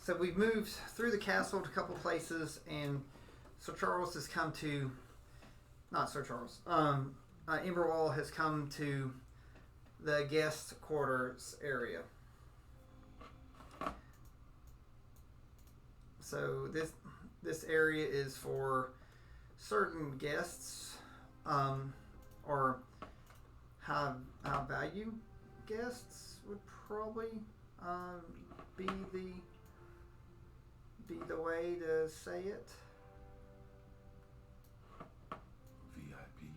So we've moved through the castle to a couple places, and Sir Charles has come to, not Sir Charles, Emberwall has come to the guest quarters area. So this area is for certain guests, or high value guests would probably be the way to say it. VIP.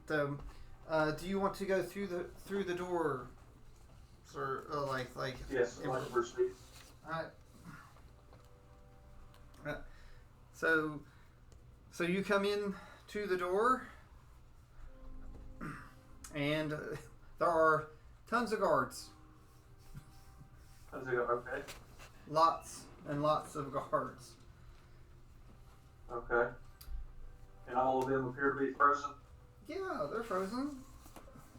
So, do you want to go through the door, sir? Like yes, like a receipt. Alright. So you come in to the door, and there are tons of guards. Okay. Lots and lots of guards. Okay. And all of them appear to be frozen? Yeah, they're frozen.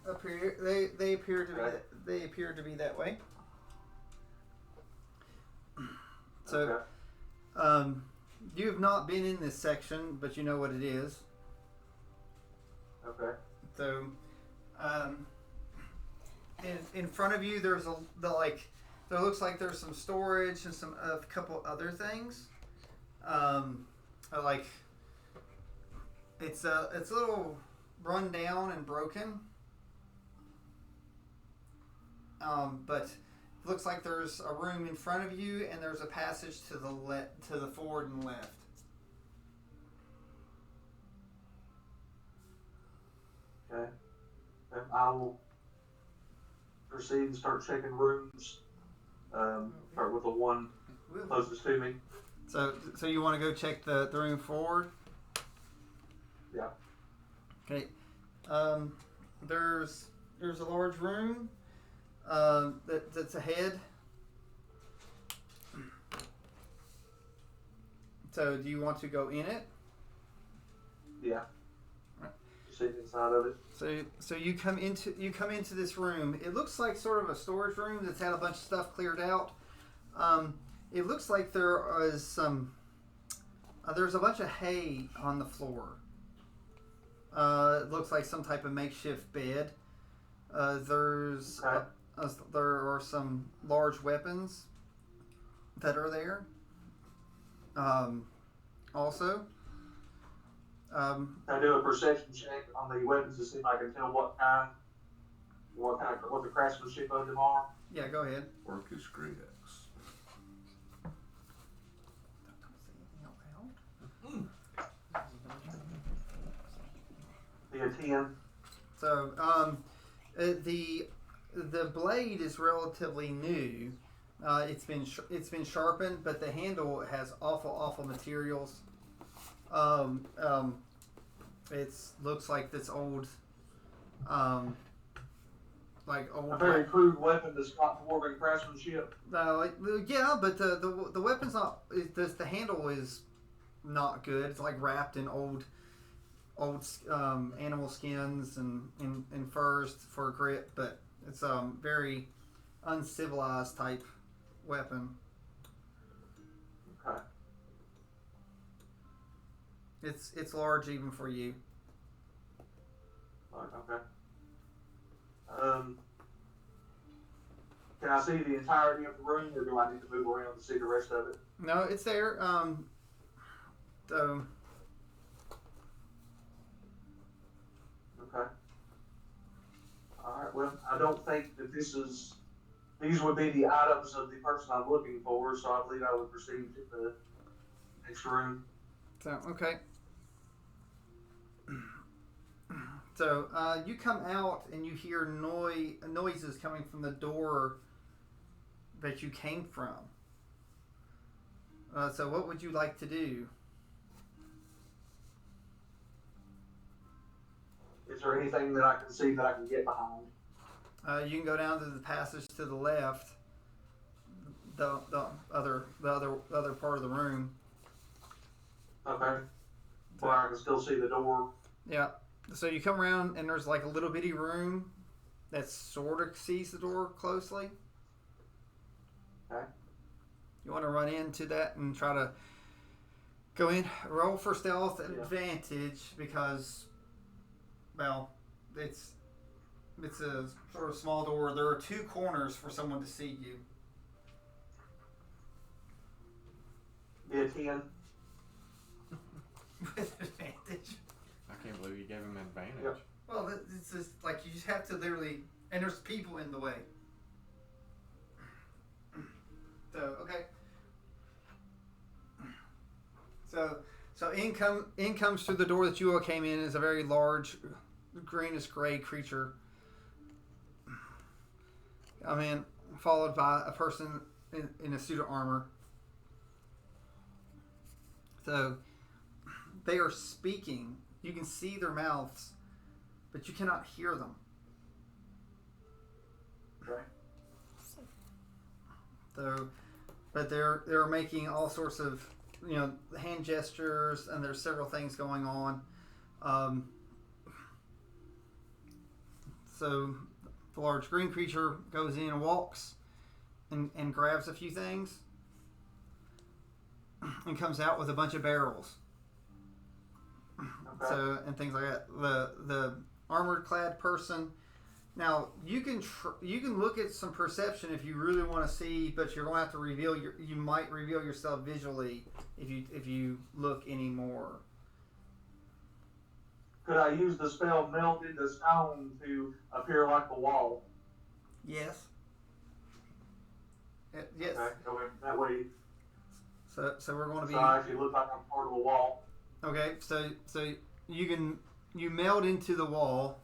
They appear to be that way. So, okay. You have not been in this section, but you know what it is. Okay. So, in front of you, there's there looks like there's some storage and a couple other things. Like it's a little run down and broken. But it looks like there's a room in front of you, and there's a passage to the forward and left. Okay. And I will proceed and start checking rooms. Start with the one closest to me. So you want to go check the room forward? Yeah. Okay. There's a large room that's ahead. So do you want to go in it? Yeah. Right. See the inside of it. So you come into this room. It looks like sort of a storage room that's had a bunch of stuff cleared out. It looks like there is there's a bunch of hay on the floor. It looks like some type of makeshift bed. There are some large weapons that are there. Also, I do a perception check on the weapons to see if I can tell what the craftsmanship of them are. Yeah, go ahead. Orcish great axe. The 10. So, the blade is relatively new. It's been sharpened, but the handle has awful materials. It looks like this old, A very crude weapon that's not dwarven craftsmanship. Yeah, but the weapon's not. The handle is not good. It's like wrapped in old animal skins and furs for grip, but it's very uncivilized type weapon. Okay. It's large even for you. Okay. Can I see the entirety of the room, or do I need to move around to see the rest of it? No, it's there. So. Okay. All right. Well, I don't think that these would be the items of the person I'm looking for, so I believe I would proceed to the next room. So, okay. So, you come out and you hear noises coming from the door that you came from. So what would you like to do? Is there anything that I can see that I can get behind? You can go down to the passage to the left, the other part of the room. Okay. Where I can still see the door. Yeah. So you come around and there's like a little bitty room that sort of sees the door closely. Okay. You want to run into that and try to go in, roll for stealth advantage because, well, it's a sort of small door. There are two corners for someone to see you. Be a 10. With advantage. I can't believe you gave him advantage. Yep. Well, it's just like you just have to literally, and there's people in the way. So okay. So in comes through the door that you all came in is a very large, greenish gray creature. I mean, followed by a person in a suit of armor. So they are speaking. You can see their mouths, but you cannot hear them. Okay. So, but they're making all sorts of, you know, hand gestures, and there's several things going on. So the large green creature goes in and walks and grabs a few things and comes out with a bunch of barrels. Okay. So, and things like that. The armored clad person. Now you can look at some perception if you really want to see, but you're going to have to you might reveal yourself visually if you look anymore. Could I use the spell melt into stone to appear like a wall? Yes. Yes. Okay. That way, So we're going to be. so I actually look like I'm part of a wall. Okay. So you meld into the wall.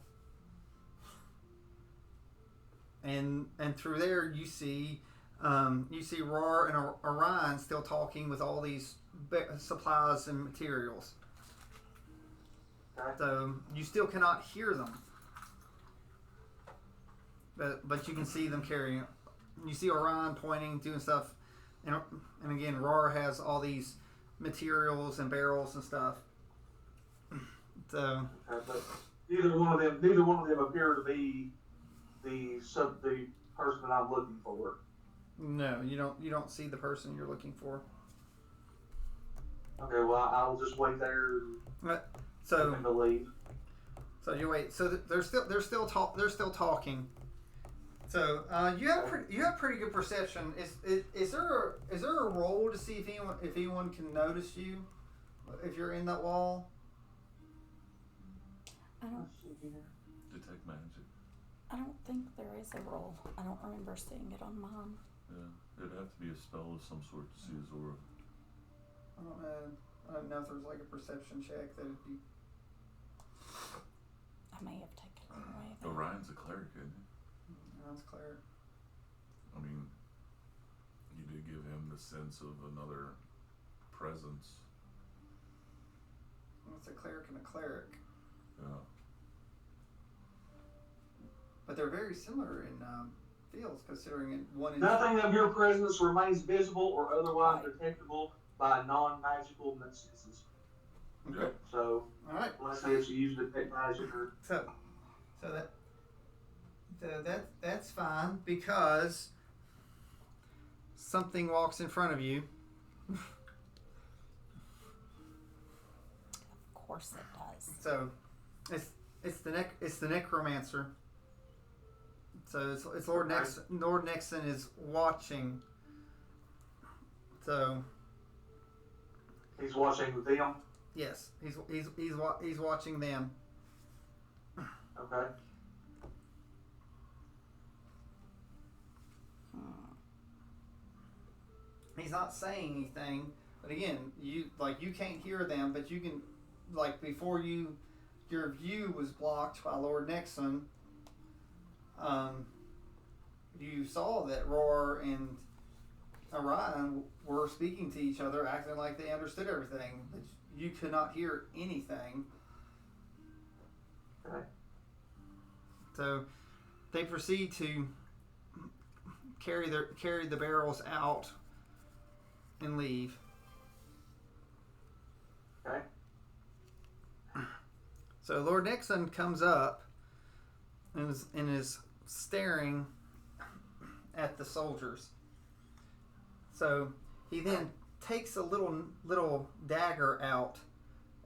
And through there you see Rar and Orion still talking with all these supplies and materials. Okay. So you still cannot hear them, but you can see them carrying. You see Orion pointing, doing stuff, and again Rar has all these materials and barrels and stuff. So Okay, but neither one of them appear to be the person that I'm looking for. no, you don't see the person you're looking for. Okay, well I'll just wait there and So to leave. So you wait. So they're still talking. So you have pretty good perception. Is there a roll to see if anyone can notice you if you're in that wall? Detect magic. I don't think there is a roll. I don't remember seeing it on mine. Yeah, it'd have to be a spell of some sort to see his aura. I don't know. I don't know if there's like a perception check that would be. I may have taken it away. then. Orion's a cleric, isn't he? That's clear. I mean, you did give him the sense of another presence. It's a cleric and a cleric, Yeah. but they're very similar in fields, considering one is. Nothing of your presence remains visible or otherwise detectable by non-magical senses. Okay. Yep. So All right. let's say if you use detect magic or So that's fine because something walks in front of you. Of course it does. So it's the necromancer. So it's Lord Okay. Nexon. Lord Nexon is watching. So he's watching them. yes, he's watching them. Okay. He's not saying anything, but again, you can't hear them, but you can, before your view was blocked by Lord Nexon. You saw that Roar and Orion were speaking to each other, acting like they understood everything, but you could not hear anything. Okay. So they proceed to carry the barrels out and leave. Okay. So Lord Nixon comes up and is staring at the soldiers. So he then takes a little dagger out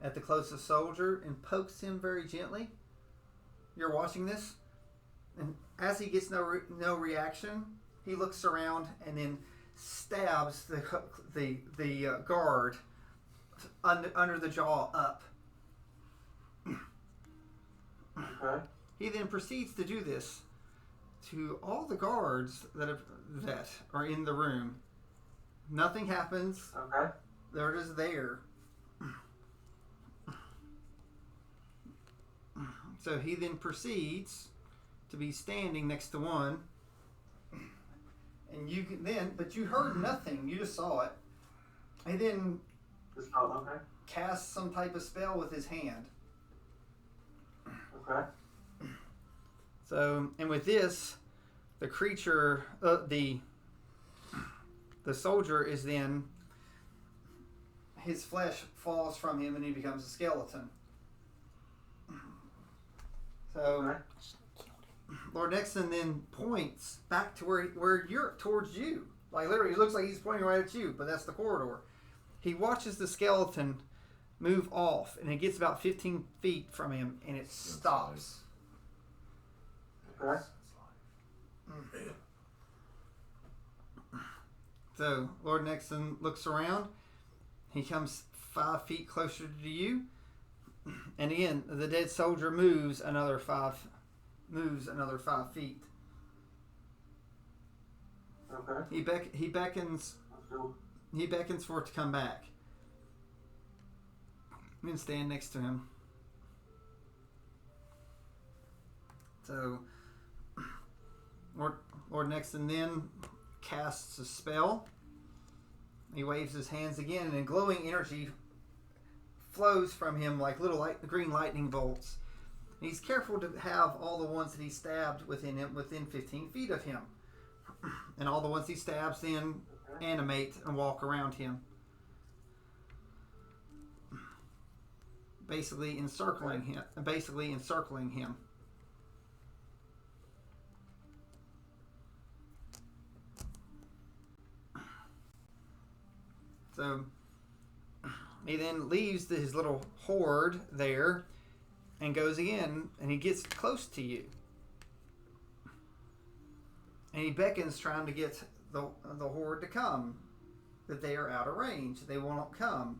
at the closest soldier and pokes him very gently. You're watching this, and as he gets no reaction, he looks around and then stabs the guard under the jaw up. Okay. He then proceeds to do this to all the guards that are in the room. Nothing happens. Okay. They're just there. So he then proceeds to be standing next to one, and you can then, but you heard nothing. You just saw it. He then Okay. casts some type of spell with his hand. Okay. So, and with this, the creature, the soldier is then, his flesh falls from him and he becomes a skeleton. So, Okay. Lord Nexon then points back to where you're, towards you. Like literally, it looks like he's pointing right at you, but that's the corridor. He watches the skeleton move off, and it gets about 15 feet from him, and it stops. Okay. So Lord Nexon looks around. He comes 5 feet closer to you, and again the dead soldier moves another 5 feet. Okay. He beckons. He beckons for it to come back. And then stand next to him. So Lord Nexon then casts a spell. He waves his hands again, and glowing energy flows from him like little green lightning bolts. And he's careful to have all the ones that he stabbed within 15 feet of him. And all the ones he stabs then animate and walk around him. Basically encircling him. So he then leaves his little horde there and goes again, and he gets close to you. And he beckons, trying to get the horde to come, but they are out of range. They won't come.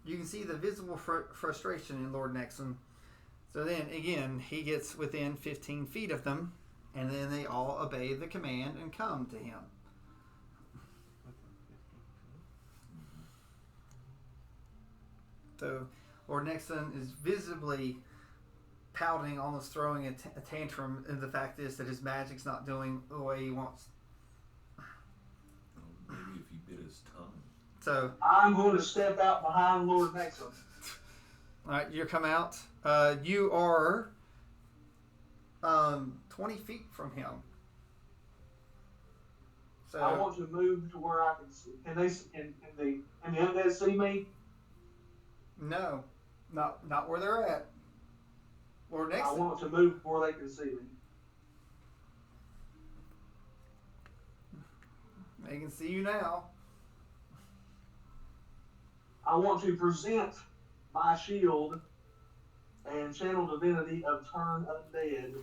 You can see the visible frustration in Lord Nexon. So then, again, he gets within 15 feet of them, and then they all obey the command and come to him. So Lord Nexon is visibly pouting, almost throwing a tantrum, and the fact is that his magic's not doing the way he wants. Maybe if he bit his tongue. So I'm going to step out behind Lord Nexon. all right, you come out. You are 20 feet from him. So I want to move to where I can see. Can the undead see me? no, not where they're at. Lord I Nexon. want to move before they can see me. They can see you now. I want to present my shield and channel divinity of turn undead.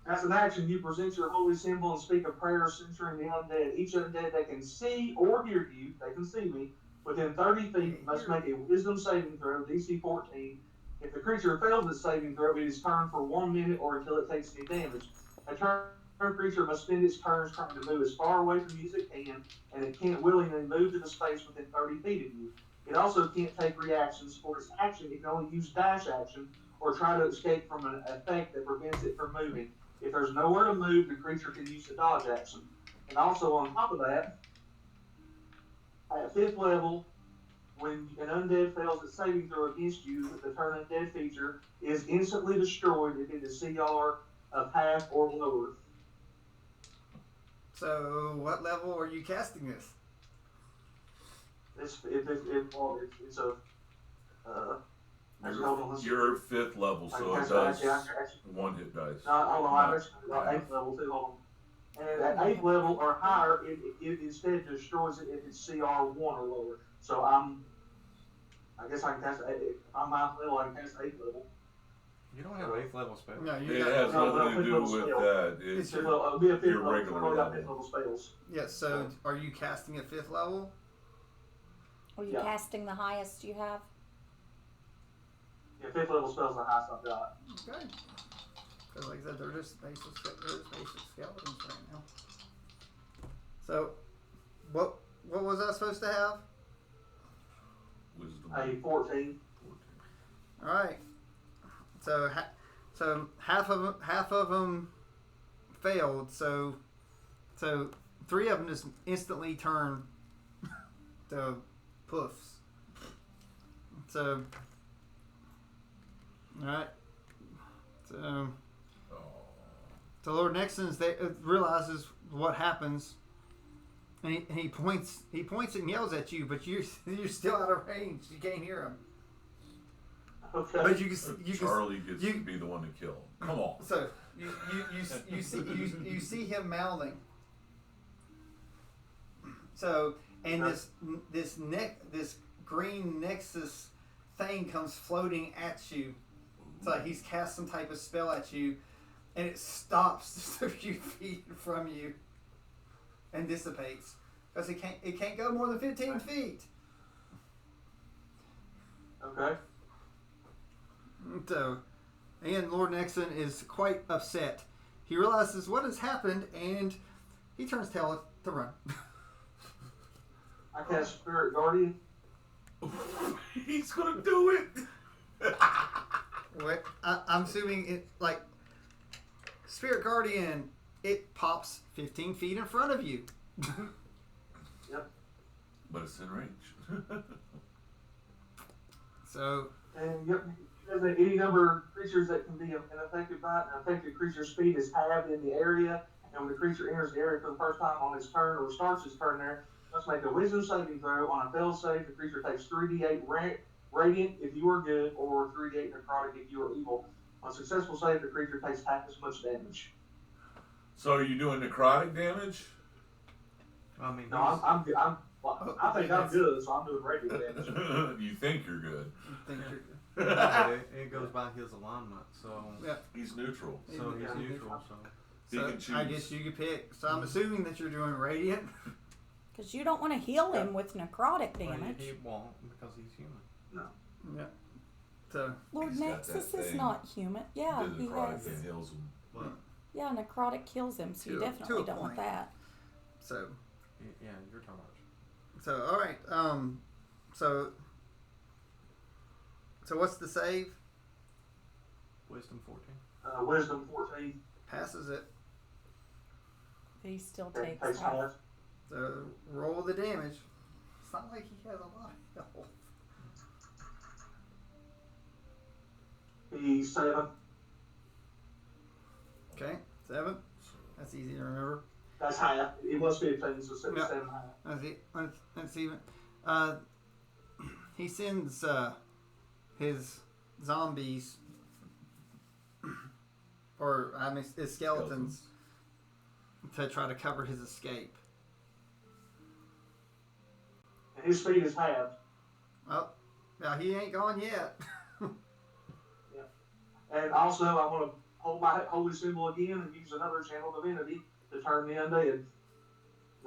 As an action, you present your holy symbol and speak a prayer censuring the undead. Each undead that can see or hear you, they can see me, within 30 feet must make a wisdom saving throw, DC 14. If the creature fails its saving throw, it is turned for 1 minute or until it takes any damage. A turn creature must spend its turns trying to move as far away from you as it can, and it can't willingly move to the space within 30 feet of you. It also can't take reactions. For its action, it can only use dash action or try to escape from an effect that prevents it from moving. If there's nowhere to move, the creature can use the dodge action. And also on top of that, at 5th level, when an undead fails its saving throw against you, the turn undead feature is instantly destroyed if it is CR of half or lower. So what level are you casting this? It's a actually, hold on, let's- You're 5th level, so it Actually, does actually, 1 hit dice. hold on, I'm actually 8th level too. Hold And at 8th level or higher, it instead destroys it if it's CR1 or lower. So I guess I can cast, if I'm 9th level, I can cast 8th level. You don't have 8th level spells. No, you It got has No, nothing to fifth do level with spell. that. It's It's it'll be a 5th your level. regular I've only got level. 5th level spells. Yes. So, are you casting at 5th level? Are you Yeah. casting the highest you have? Yeah, 5th level spells the highest I've got. Okay. Because, like I said, they're just basic skeletons right now. So, what was I supposed to have? Wisdom. A 14. 14. All right. So half of them failed. So 3 of them just instantly turn to poofs. So, all right. So Lord Nixon's realizes what happens, and he points and yells at you, but you're still out of range. You can't hear him. Okay. But you Charlie gets to be the one to kill. Come on. So you see him mouthing. So and this green nexus thing comes floating at you. It's like he's cast some type of spell at you, and it stops just a few feet from you and dissipates because it can't go more than 15 feet. Okay. So, and Lord Nexon is quite upset. He realizes what has happened, and he turns tail to run. I cast Spirit Guardian. He's gonna do it. Wait, I'm assuming it like Spirit Guardian. It pops 15 feet in front of you. Yep. But it's in range. So, And yep, any number of creatures that can be affected by it. An affected creature's speed is halved in the area, and when the creature enters the area for the first time on its turn or starts its turn there, must make a Wisdom saving throw. On a failed save, the creature takes 3d8 radiant if you are good, or 3d8 necrotic if you are evil. On successful save, the creature takes half as much damage. So are you doing necrotic damage? I mean, No, I'm good. I think I'm good, so I'm doing radiant damage. You think you're good. but it goes by his alignment, so yeah. He's neutral. he's Yeah. neutral. So He So can choose. I guess you could pick. So I'm assuming that you're doing radiant. Because you don't want to heal him with necrotic damage. he won't because he's human. Yeah. So Lord He's got Nexus that is thing. not human. Yeah, Did he necrotic has. and heals him. But Yeah, necrotic kills him, so you To a definitely don't want point. that. so yeah, you're talking about. all right. So what's the save? Wisdom 14. Wisdom 14. Passes it. But he still Takes takes half. half. So roll the damage. It's not like he has a lot of health. He's 7. Okay, 7. That's easy to remember. That's half. It was 15, so 7 Yeah. half. That's even. He sends his zombies, or I mean his skeletons, to try to cover his escape. And his speed is halved. Oh, now he ain't gone yet. And also, I'm going to hold my holy symbol again and use another channel divinity to turn the undead.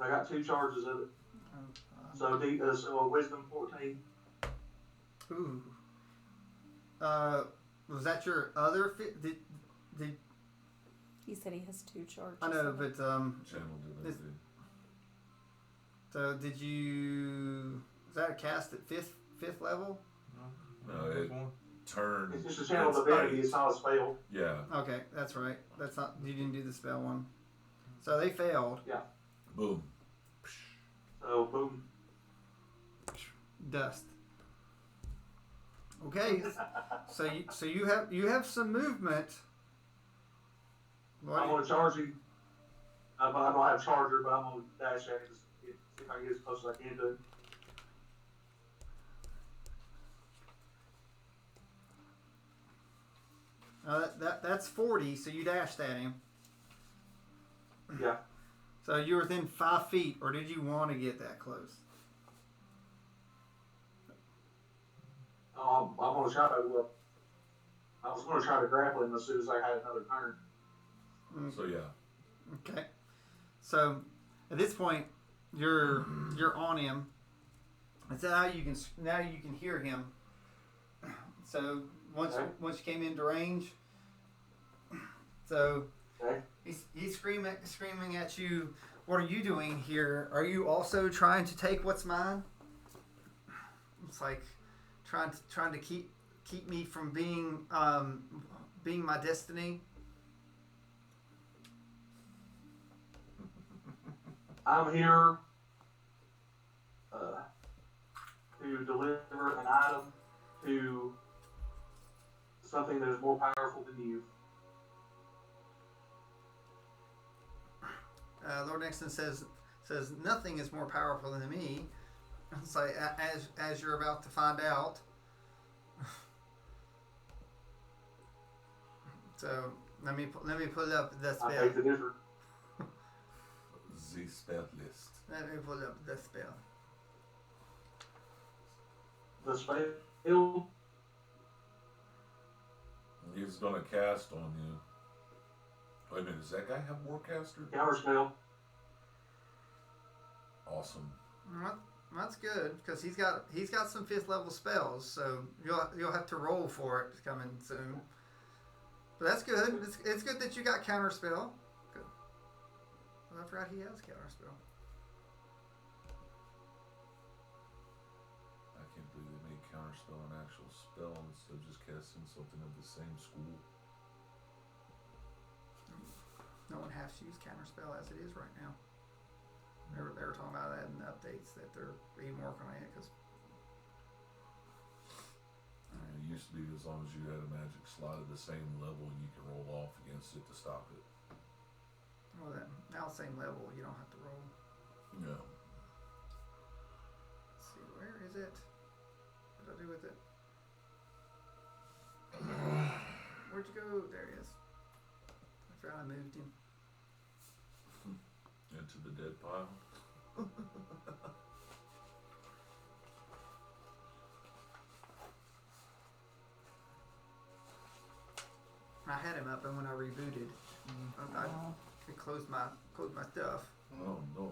I got 2 charges of it. So wisdom 14. Ooh. Was that your other? Did He said he has 2 charges. I know, of it. but Channel divinity. so did you? Was that a cast at fifth level? No, it turned. It's just a channel its divinity. height. It's not a spell. Yeah. Okay, that's right. That's not. You didn't do the spell one. So they failed. Boom. So, boom. Dust. Okay, so you have some movement. I'm going to charge him. I don't have charger, but I'm going to dash at him. See if I can get as close as I can to him. That's 40. So you dashed at him. Yeah. So you're within 5 feet, or did you want to get that close? I'm going to try to. I was going to try to grapple him as soon as I had another turn. So yeah. Okay. So at this point, you're on him. And so now you can hear him. So once you came into range, so he's screaming at you. What are you doing here? Are you also trying to take what's mine? It's like trying to keep me from being my destiny. I'm here to deliver an item to something that is more powerful than you. Lord Nixon says nothing is more powerful than me. It's like as you're about to find out. So let me pull up the spell. I take the difference. The spell list. Let me pull up the spell. The spell. He's gonna cast on you. Wait a minute, does that guy have Warcaster? Counter spell. Awesome. Well, that's good because he's got some 5th level spells, so you'll have to roll for it coming soon. But that's good. It's good that you got counter spell. Good. Well, I forgot he has counter spell. I can't believe they made counterspell an actual spell instead of just casting something of the same school. No one has to use counter spell as it is right now. They were talking about that in the updates that they're even working on it because. It used to be as long as you had a magic slot at the same level and you can roll off against it to stop it. Well, then now same level, you don't have to roll. Yeah. Let's see, where is it? What did I do with it? Where'd you go? There he is. I forgot I moved him. Into the dead pile. I had him up, and when I rebooted, I closed my stuff. Oh no.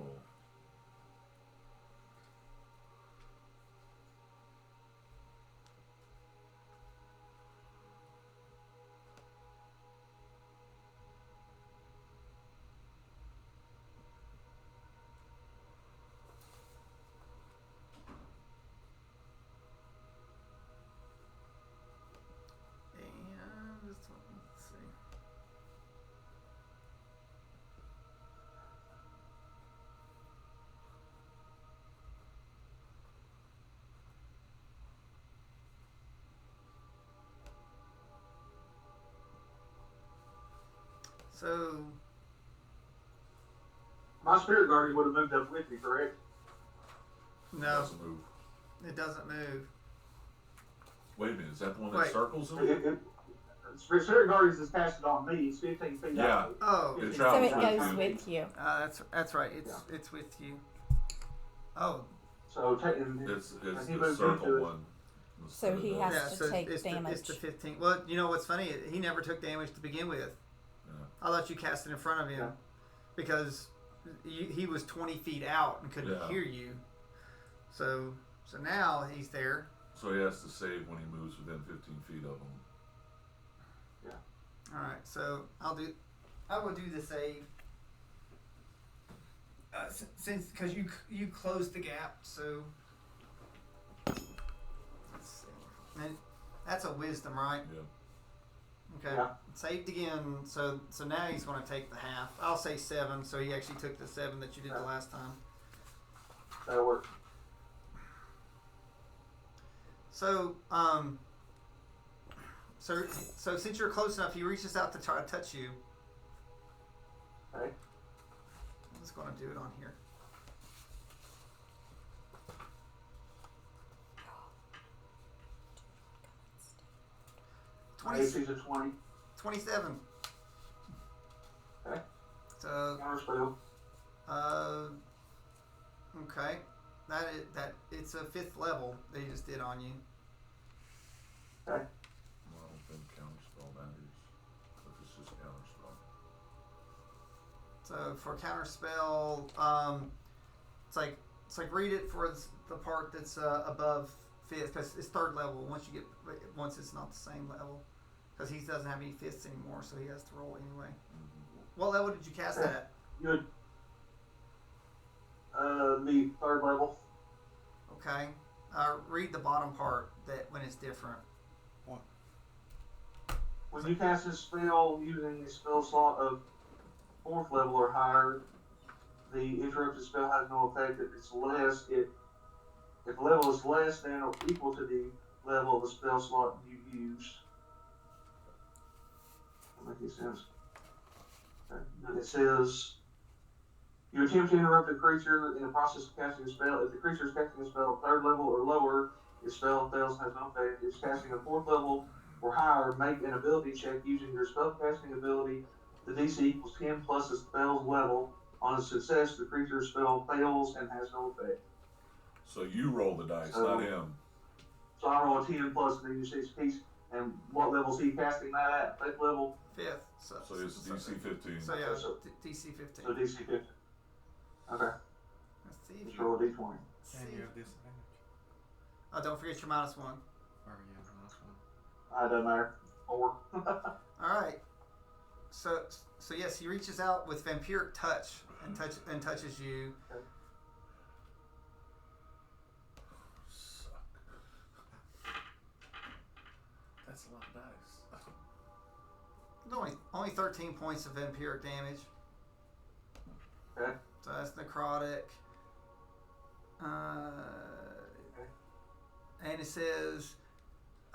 And this one, let's see. So, My spirit guardian would have moved up with me, correct? no, Doesn't move. it doesn't move. Wait a minute, is that the one Wait. that circles him? Spirit guardians is casted on me. It's 15 feet Yeah. out. Oh, It So travels it with goes you. with you. that's right. It's with you. Oh, So taking It's he the moved into circle it. one. So he has yeah. to So take it's damage. the 15. Well, you know what's funny? He never took damage to begin with. Yeah. I let you cast it in front of him Yeah. because he was 20 feet out and couldn't Yeah. hear you. So now he's there. So he has to save when he moves within 15 feet of him. All right. So I will do the save. Since because you closed the gap, so let's see. And that's a wisdom, right? Yeah. Okay. Yeah. Saved again. So now he's going to take the half. I'll say 7. So he actually took the 7 that you did the last time. That'll work. So so since you're close enough, he reaches out to try to touch you. Okay. I'm just going to do it on here. My AC's a 20. 27. Okay. So Counter spell. it's a 5th level they just did on you. Okay. Well, I don't think counterspell matters. If it's just counterspell. So for counterspell, it's like read it for the part that's above 5th, because it's 3rd level. Once it's not the same level, because he doesn't have any 5ths anymore, so he has to roll anyway. Mm-hmm. What level did you cast that at? Good. The 3rd level. Okay. Read the bottom part that when it's different. When you cast a spell using a spell slot of 4th level or higher, the interrupted spell has no effect if it's less. If the level is less than or equal to the level of the spell slot you used. That makes any sense. Okay. And it says, you attempt to interrupt a creature in the process of casting a spell. If the creature is casting a spell at 3rd level or lower, its spell fails has no effect. If it's casting a 4th level or higher, make an ability check using your spellcasting ability. The DC equals 10 plus the spell's level. On a success, the creature's spell fails and has no effect. So you roll the dice, not him. So I roll a 10 plus the DC piece. And what level is he casting that at? 5th level? 5th. So it's DC 15. So yeah, So- DC 15. So DC 15. Okay. Let's see if Just you. roll a D20. And see you if- have disadvantage. don't forget your -1. Or yeah, -1. Doesn't matter. 4. All right. So yes, he reaches out with vampiric touch and touches you. Okay. Suck. That's a lot of dice. Only 13 points of vampiric damage. Okay. So that's necrotic. And it says,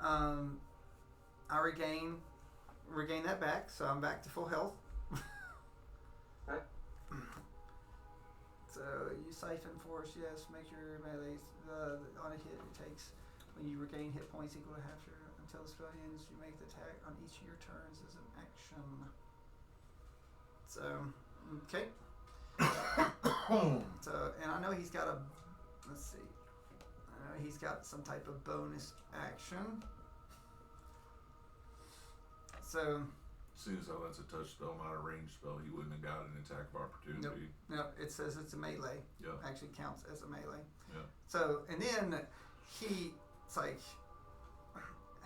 I regain that back, so I'm back to full health. Okay. So you siphon force, yes. Make your melee on a hit it takes when you regain hit points equal to half your until the spell ends. You make the attack on each of your turns as an action. So okay. So and I know he's got a. Let's see. He's got some type of bonus action. So. Seeing as how that's a touch spell, not a range spell, he wouldn't have got an attack of opportunity. No, it says it's a melee. Yeah. Actually counts as a melee. Yeah. So, and then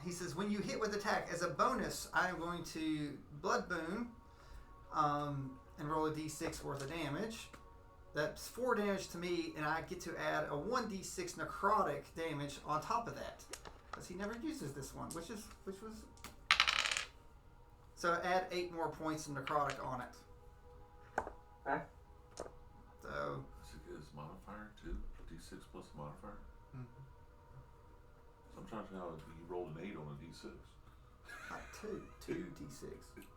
he says, when you hit with attack, as a bonus, I'm going to Blood Boon and roll a d6 worth of damage. That's 4 damage to me, and I get to add a 1d6 necrotic damage on top of that. Because he never uses this one, which was... So add 8 more points of necrotic on it. Okay. So... Is it his modifier too? D6 plus modifier? Mm-hmm. So I'm trying to know if he rolled an 8 on a D6. Not 2 d6.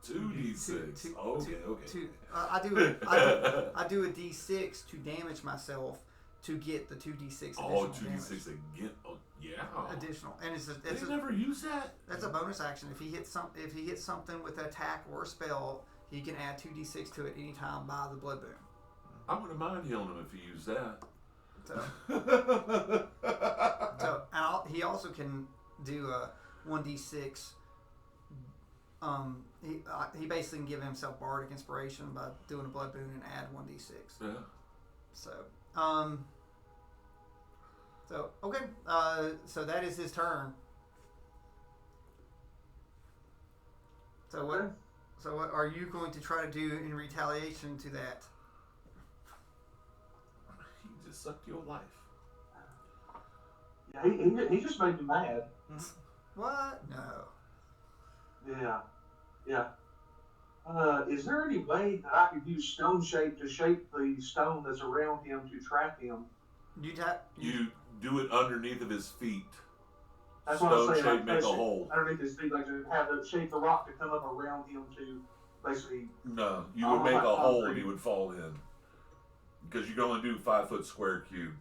2D6. Okay. I do a d6 to damage myself to get the 2d6 additional Oh, damage. 2D6 again. Oh, yeah. Additional, and They never use that. that's a bonus action. If he hits something with an attack or a spell, he can add 2d6 to it anytime by the Blood Boon. I wouldn't mind healing him if he used that. So he also can do a 1d6. He basically can give himself bardic inspiration by doing a Blood Boon and add 1d6. Yeah. So okay. So that is his turn. So what? Okay. So what are you going to try to do in retaliation to that? He just sucked your life. Yeah, he just made me mad. What? No. Yeah. Is there any way that I could use stone shape to shape the stone that's around him to trap him? You do it underneath of his feet. That's what I'm Stone saying. shape, make a hole. Underneath his feet, like to have the shape the rock to come up around him to basically. No, you would make a hole and he would fall in. Because you can only do 5 foot square cube.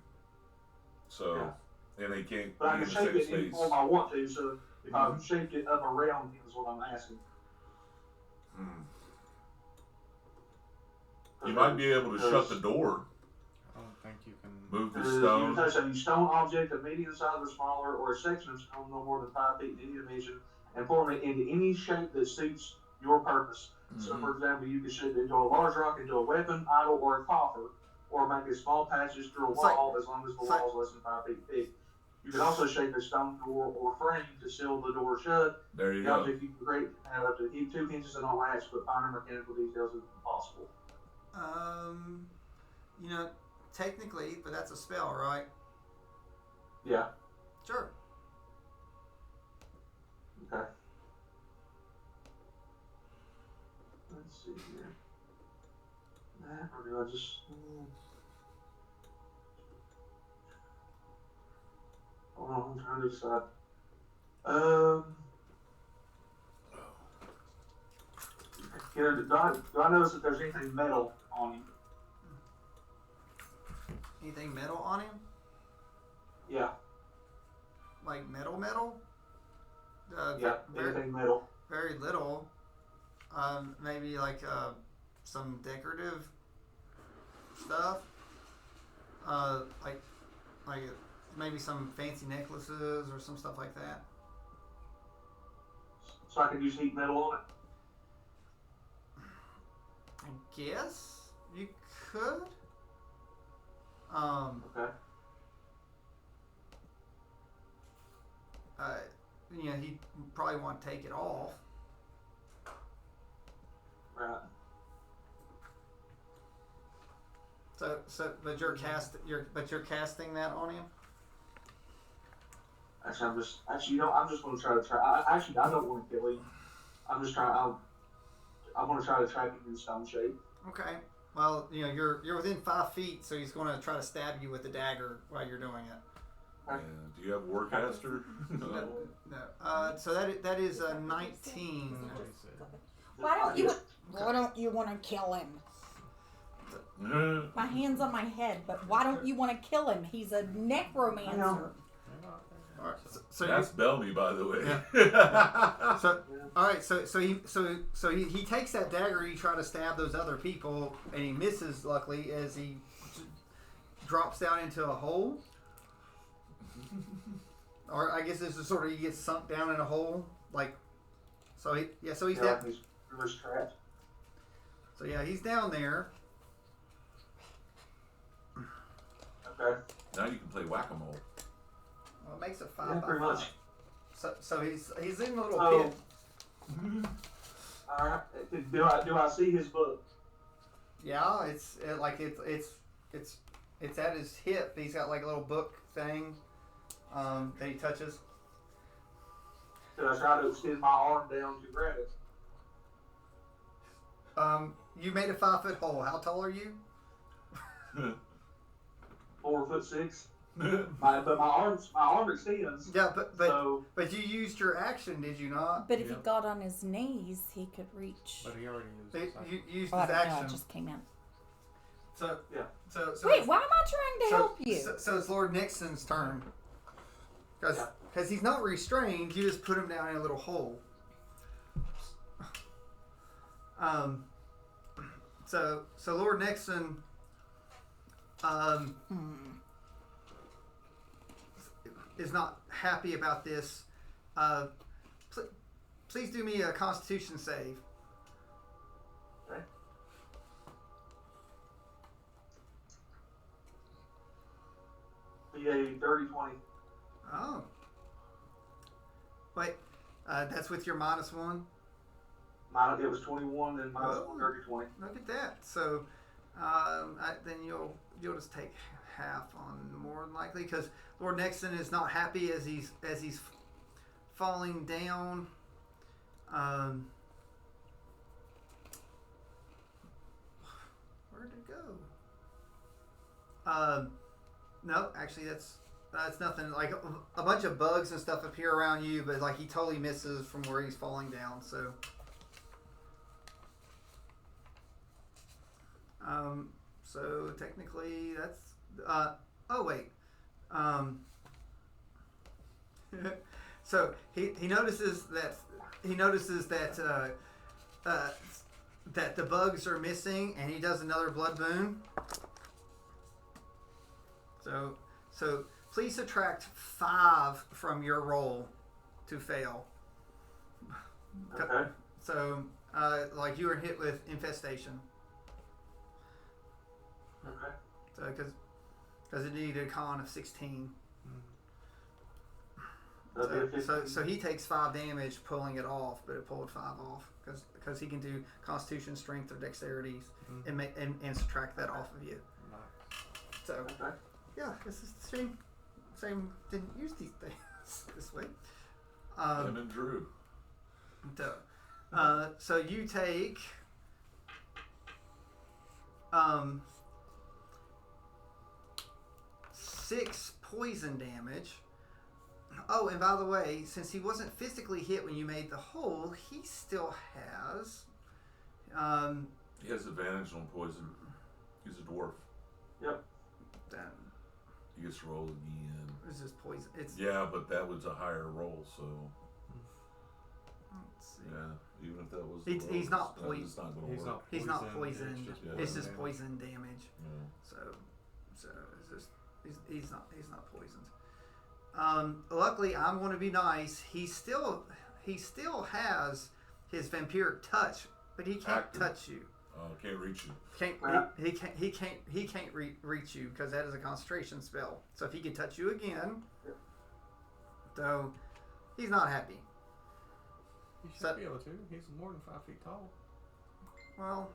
So, and they can't But I be can in shape the it same any space. form I want to. So if I shaped it up around him, is what I'm asking. You might be able to shut the door. I don't think you can. Move the You can stone. touch a stone object of medium size or smaller, or a section of stone no more than 5 feet in any dimension, and form it into any shape that suits your purpose. So, for example, you could shape it into a large rock, into a weapon, idol, or a coffer, or make a small passage through a wall as long as the wall is less than 5 feet thick. You can also shape a stone door or frame to seal the door shut. There you The go. object you can create can have up to 2 hinges and a latch, but finer mechanical details is impossible. You know, technically, but that's a spell, right? Yeah. Sure. Okay. Let's see here. That, or do I just? Hold on, I'm trying to decide. Do I notice that there's anything metal on him? Anything metal on him? Yeah. Like metal? Yeah. Anything metal? Very little. Maybe like some decorative stuff. Like maybe some fancy necklaces or some stuff like that. So I can use heat metal on it? I guess you could. Okay. You know, he'd probably want to take it off. Right. But you're casting that on him. Actually, I'm just going to try to I don't want to kill him. I'm just trying. I want to try to trap him in stone shape. Okay. Well, you know, you're within 5 feet, so he's going to try to stab you with the dagger while you're doing it. Yeah. Do you have Warcaster? No. So that is a 19. Why don't you want to kill him? My hand's on my head, but why don't you want to kill him? He's a necromancer. All right, so That's Bellamy, by the way. Yeah. All right. So he takes that dagger. You try to stab those other people, and he misses. Luckily, as he drops down into a hole. Or I guess this is sort of he gets sunk down in a hole, like. So he's down. Like he's reverse trapped. So yeah, he's down there. Okay. Now you can play whack-a-mole. Well, it makes it 5 Yeah, by pretty 5. much. So he's in a little pit. All right. Do I see his book? Yeah, it's at his hip. He's got like a little book thing that he touches. Should I try to extend my arm down to grab it? You made a 5-foot hole. How tall are you? 4'6". But my arm extends. Yeah, So but you used your action, did you not? But if he got on his knees, he could reach. But he already used his You used Oh, I his don't know, action. it just came out. So yeah. So Wait, why am I trying to help you? So it's Lord Nixon's turn. Because he's not restrained, you just put him down in a little hole. So Lord Nixon is not happy about this. Please do me a Constitution save. Okay. Be a 30-20. Oh. Wait, that's with your -1? It was 21, then minus 30-20. Look at that. So then you'll just take half on more than likely because Lord Nixon is not happy as he's falling down. Where'd it go? No, actually that's nothing. Like a bunch of bugs and stuff appear around you, but like he totally misses from where he's falling down. So. So technically that's oh wait. So he notices that that the bugs are missing, and he does another blood boon. So please subtract 5 from your roll to fail. Okay. So, like you were hit with infestation. Okay. So, because it needed a con of 16. That'd be a So 15. he takes 5 damage pulling it off, but it pulled 5 off because he can do Constitution, Strength, or Dexterities and subtract that off of you. So Okay. yeah, this is the same. Didn't use these things this way. Him and Drew. So you take 6 poison damage. Oh, and by the way, since he wasn't physically hit when you made the hole, he still has. He has advantage on poison. He's a dwarf. Yep. He gets to roll again. It's just poison. It's Yeah, but that was a higher roll, so let's see. yeah. Even if that was, He's not poisoned. It's not going to work. He's not poisoned. It's just damage. poison damage. Yeah. So it's just he's not poisoned. Luckily, I'm going to be nice. He still has his vampiric touch, but he can't Active. touch you. Can't reach you. He can't reach you because that is a concentration spell. So if he can touch you again, so he's not happy. He should So- be able to. He's more than 5 feet tall. Well,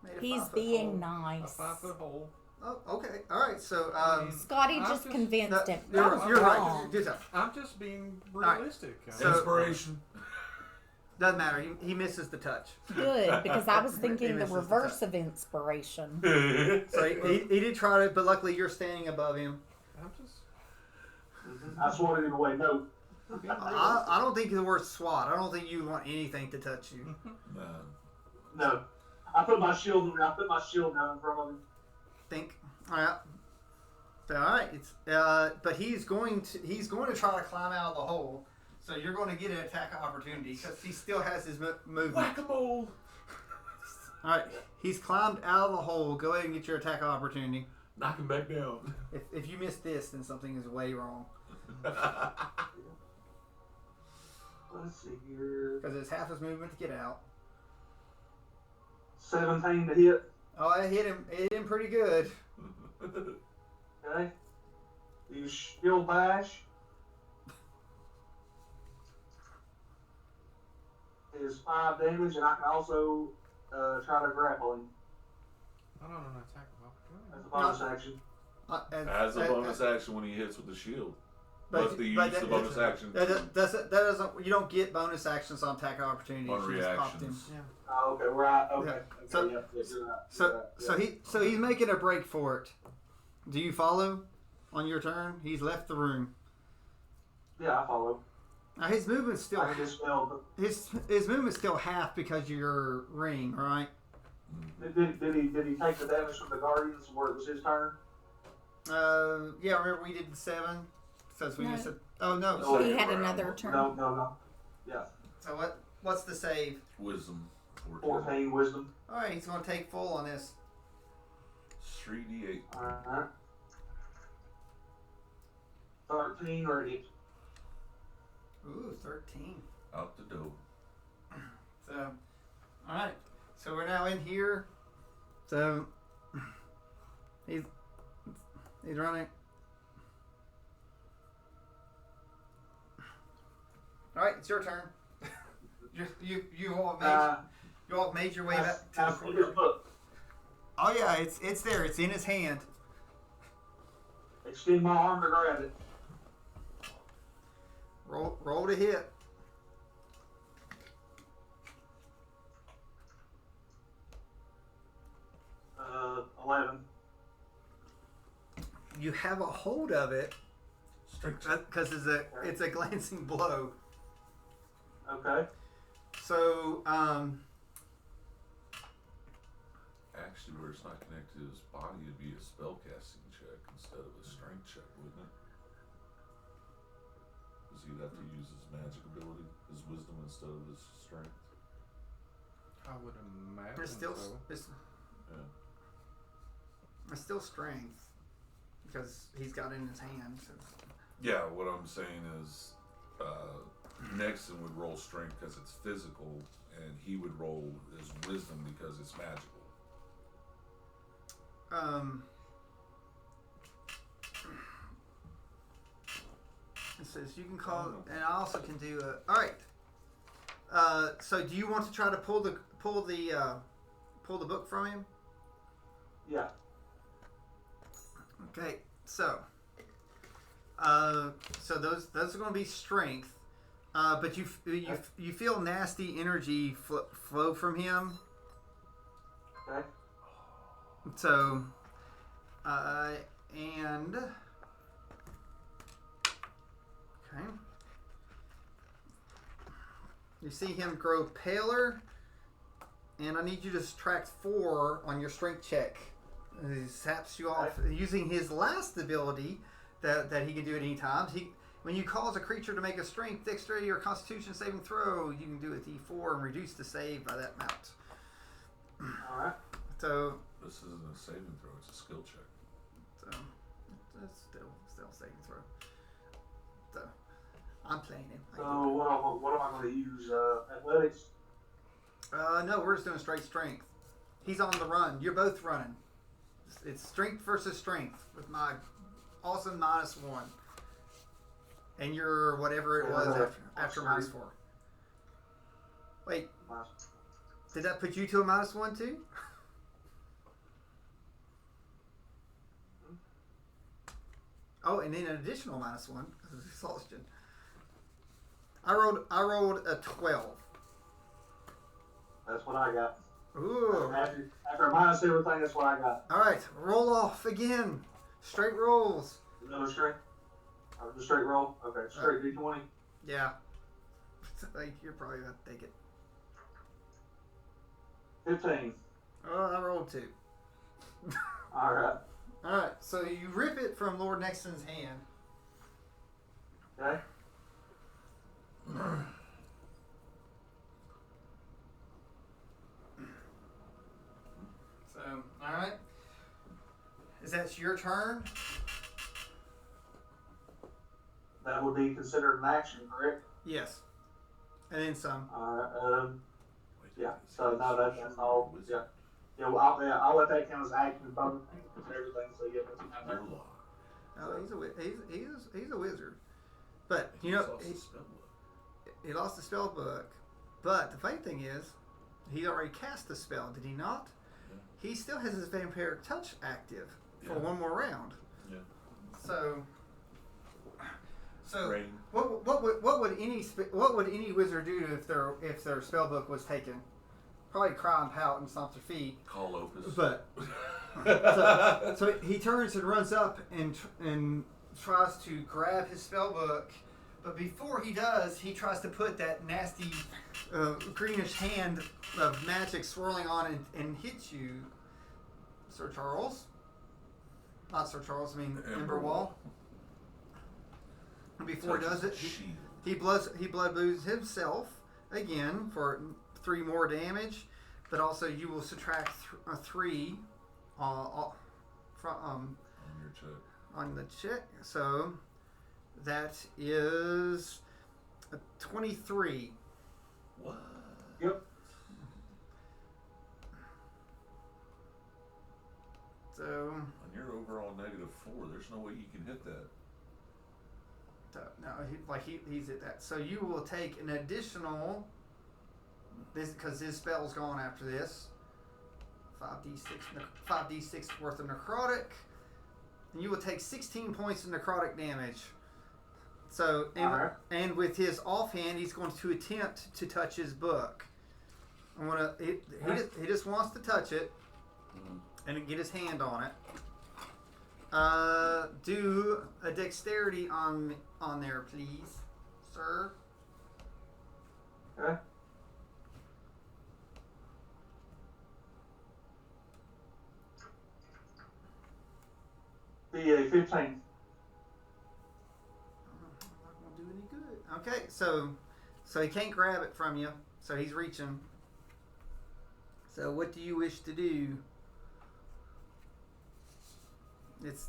made a He's 5 foot being hole. A nice. 5 foot hole. Oh, okay, all right. So Scotty I'm just just- convinced him. you're That was right. wrong. Do that. I'm just being right. realistic. So- Inspiration. Doesn't matter. He misses the touch. Good, because I was thinking the misses the reverse touch. of inspiration. So he did try to, but luckily you're standing above him. I'm just. I swore it away. No. I don't think the word SWAT. I don't think you want anything to touch you. Nah. No. I put my shield down in front of him. Think. All right. So, all right. It's but he's going to try to climb out of the hole. So you're going to get an attack opportunity because he still has his movement. Whack-a-mole. All right. He's climbed out of the hole. Go ahead and get your attack opportunity. Knock him back down. If you miss this, then something is way wrong Let's see here. because it's half his movement to get out. 17 to hit. Oh, I hit him. It hit him pretty good. Okay. Use shield bash. Is 5 damage, and I can also try to grapple him I don't know an attack of as opportunity. a bonus action. As a bonus action when he hits with the shield. But But they use that- the bonus action That to- doesn't. You don't get bonus actions on attack opportunities. on You just popped him. reactions. Oh, okay, right. Okay. Yeah. Okay, So- yeah, you're right. So he's making a break for it. Do you follow on your turn? He's left the room. Yeah, I follow. Now his movement's still I can dispel, but his movement's still half because of your ring, right? did he take the damage from the Guardians where it was his turn? Yeah. Remember we did 7. So we No. just said. Oh no. Oh, He Second had round. another turn. No. Yeah, So what's the save? Wisdom. 14 wisdom. All right, he's going to take full on this. 3d8. Alright. 13 radiant. Ooh, 13. Out the door. So, all right. So we're now in here. So he's running. All right, it's your turn. You all made your way back to I the see his book. Oh yeah, it's there. It's in his hand. Extend my arm to grab it. Roll to hit. Uh, 11. You have a hold of it because it's a glancing blow. Okay. So Actually, where it's not connected to his body, it'd be a spellcasting check instead of a strength check, wouldn't it? Because he'd have to use his magic ability, his wisdom instead of his strength. I would imagine it's still so. it's, Yeah. it's still strength. because he's got it in his hand. So. Yeah, what I'm saying is Nixon would roll strength because it's physical, and he would roll his wisdom because it's magical. It says you can call, and I also can do a. All right. So do you want to try to pull the book from him? Yeah. Okay. So those are going to be strength, but you feel nasty energy flow from him. Okay. So, and okay, you see him grow paler, and I need you to subtract 4 on your strength check. He saps you off using his last ability that he can do at any time. When you cause a creature to make a strength, dexterity, or constitution saving throw, you can do a D4 and reduce the save by that amount. All right. So This isn't a saving throw; it's a skill check. So it's still saving throw. So I'm playing him. So what am I going to use? Athletics. No, we're just doing straight strength. He's on the run. You're both running. It's strength versus strength with my awesome -1, and your whatever it was after -4. Wait, did that put you to a -1 too? Oh, and then an additional -1 because of exhaustion. I rolled a 12. That's what I got. Ooh. After I minus everything, that's what I got. All right, roll off again. Straight rolls. Another straight. The straight roll. Okay, straight D20. Yeah. Like, you're probably about to take it. 15. Oh, I rolled 2. All right. All right, so you rip it from Lord Nixon's hand. Okay. So, all right. Is that your turn? That would be considered an action, correct? Yes. And then some. All right. Yeah. So no, that's all. Wizard. Yeah. Yeah. Well, I'll let that count as action bonus and everything. So yeah, that's Your law. Oh, he's a wizard. But you know, he lost the spell book. But the funny thing is, he already cast the spell, did he not? Yeah. He still has his vampiric touch active for one more round. Yeah. So Rain. what would any wizard do if their spell book was taken? Probably cry and pout and stomp their feet. Call Opus. But so he turns and runs up and tries to grab his spell book, but before he does, he tries to put that nasty greenish hand of magic swirling on and hits you, Sir Charles. Not Sir Charles, I mean Emberwall. Before he does it, he blood blues himself again for 3 more damage, but also you will subtract 3 from your check. On the check. So that is a 23. What? Yep. So On your overall -4, there's no way you can hit that. No, he's at that. So you will take an additional, this because his spell's gone after this. 5d6 worth of necrotic, and you will take 16 points of necrotic damage. So and with his offhand, he's going to attempt to touch his book. He just wants to touch it and get his hand on it. Do a dexterity on there, please, sir. Okay. The 15. I'm not gonna do any good. Okay, so he can't grab it from you, so he's reaching. So what do you wish to do? That's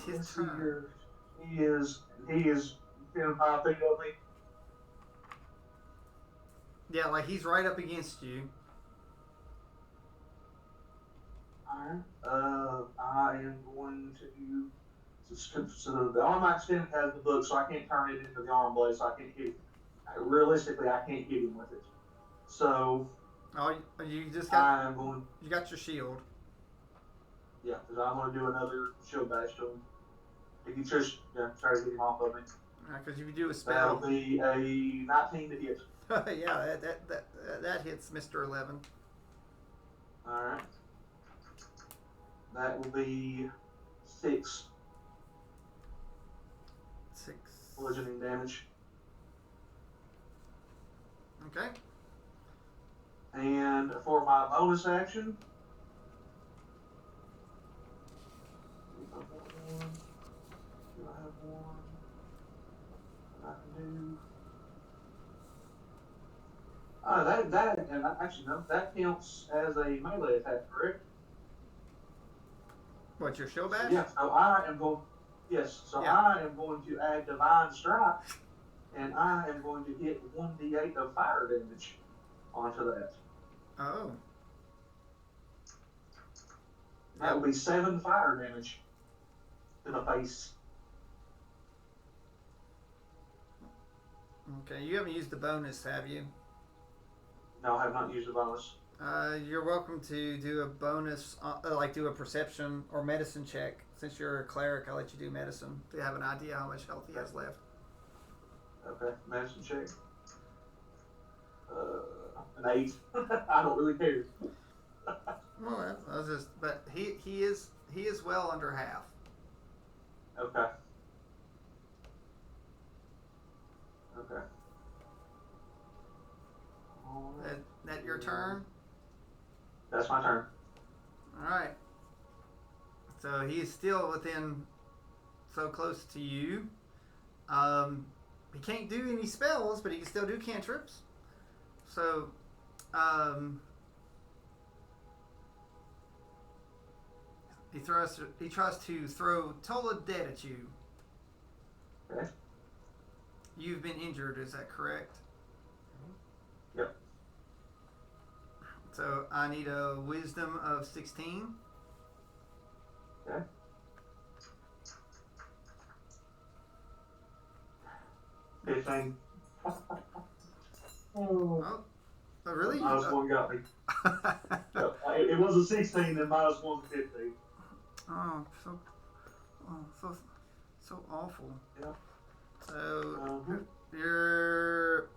his let's see turn. here. He is 10 5 feet of me. Yeah, like he's right up against you. Alright. I am going to. So the arm I extended has the book, so I can't turn it into the arm blade, so I can't hit him. Realistically, I can't hit him with it. So Oh, you just got. I am going. You got your shield. Yeah, because I'm going to do another shield bash to him. To get just try to get him off of me. Because if you do a That'll spell, be a 19 to hit. yeah, that hits Mr. 11. Alright. That will be 6 6. bludgeoning damage. Okay. And for my bonus action, do I have one that I can do? Actually no, that counts as a melee attack, correct? What, your shield bash? Yeah. So I am going. Yes. So Yeah. I am going to add divine strike, and I am going to hit 1d8 of fire damage onto that. Oh. That will be 7 fire damage to the face. Okay, you haven't used the bonus, have you? No, I have not used the bonus. You're welcome to do a bonus, like do a perception or medicine check. Since you're a cleric, I'll let you do medicine to have an idea how much health he has left. Okay, medicine check. An 8. I don't really care. Well, I was just, but he is well under half. Okay. Okay. That your turn? That's my turn. All right. So he is still within, so close to you. He can't do any spells, but he can still do cantrips. So, he tries to throw Tola dead at you. Okay. You've been injured, is that correct? Yep. So I need a wisdom of 16. Okay. $15. Oh, really? Minus 1 got me. It was a 16 and minus 1's 15. Oh, so awful. Yeah. So you're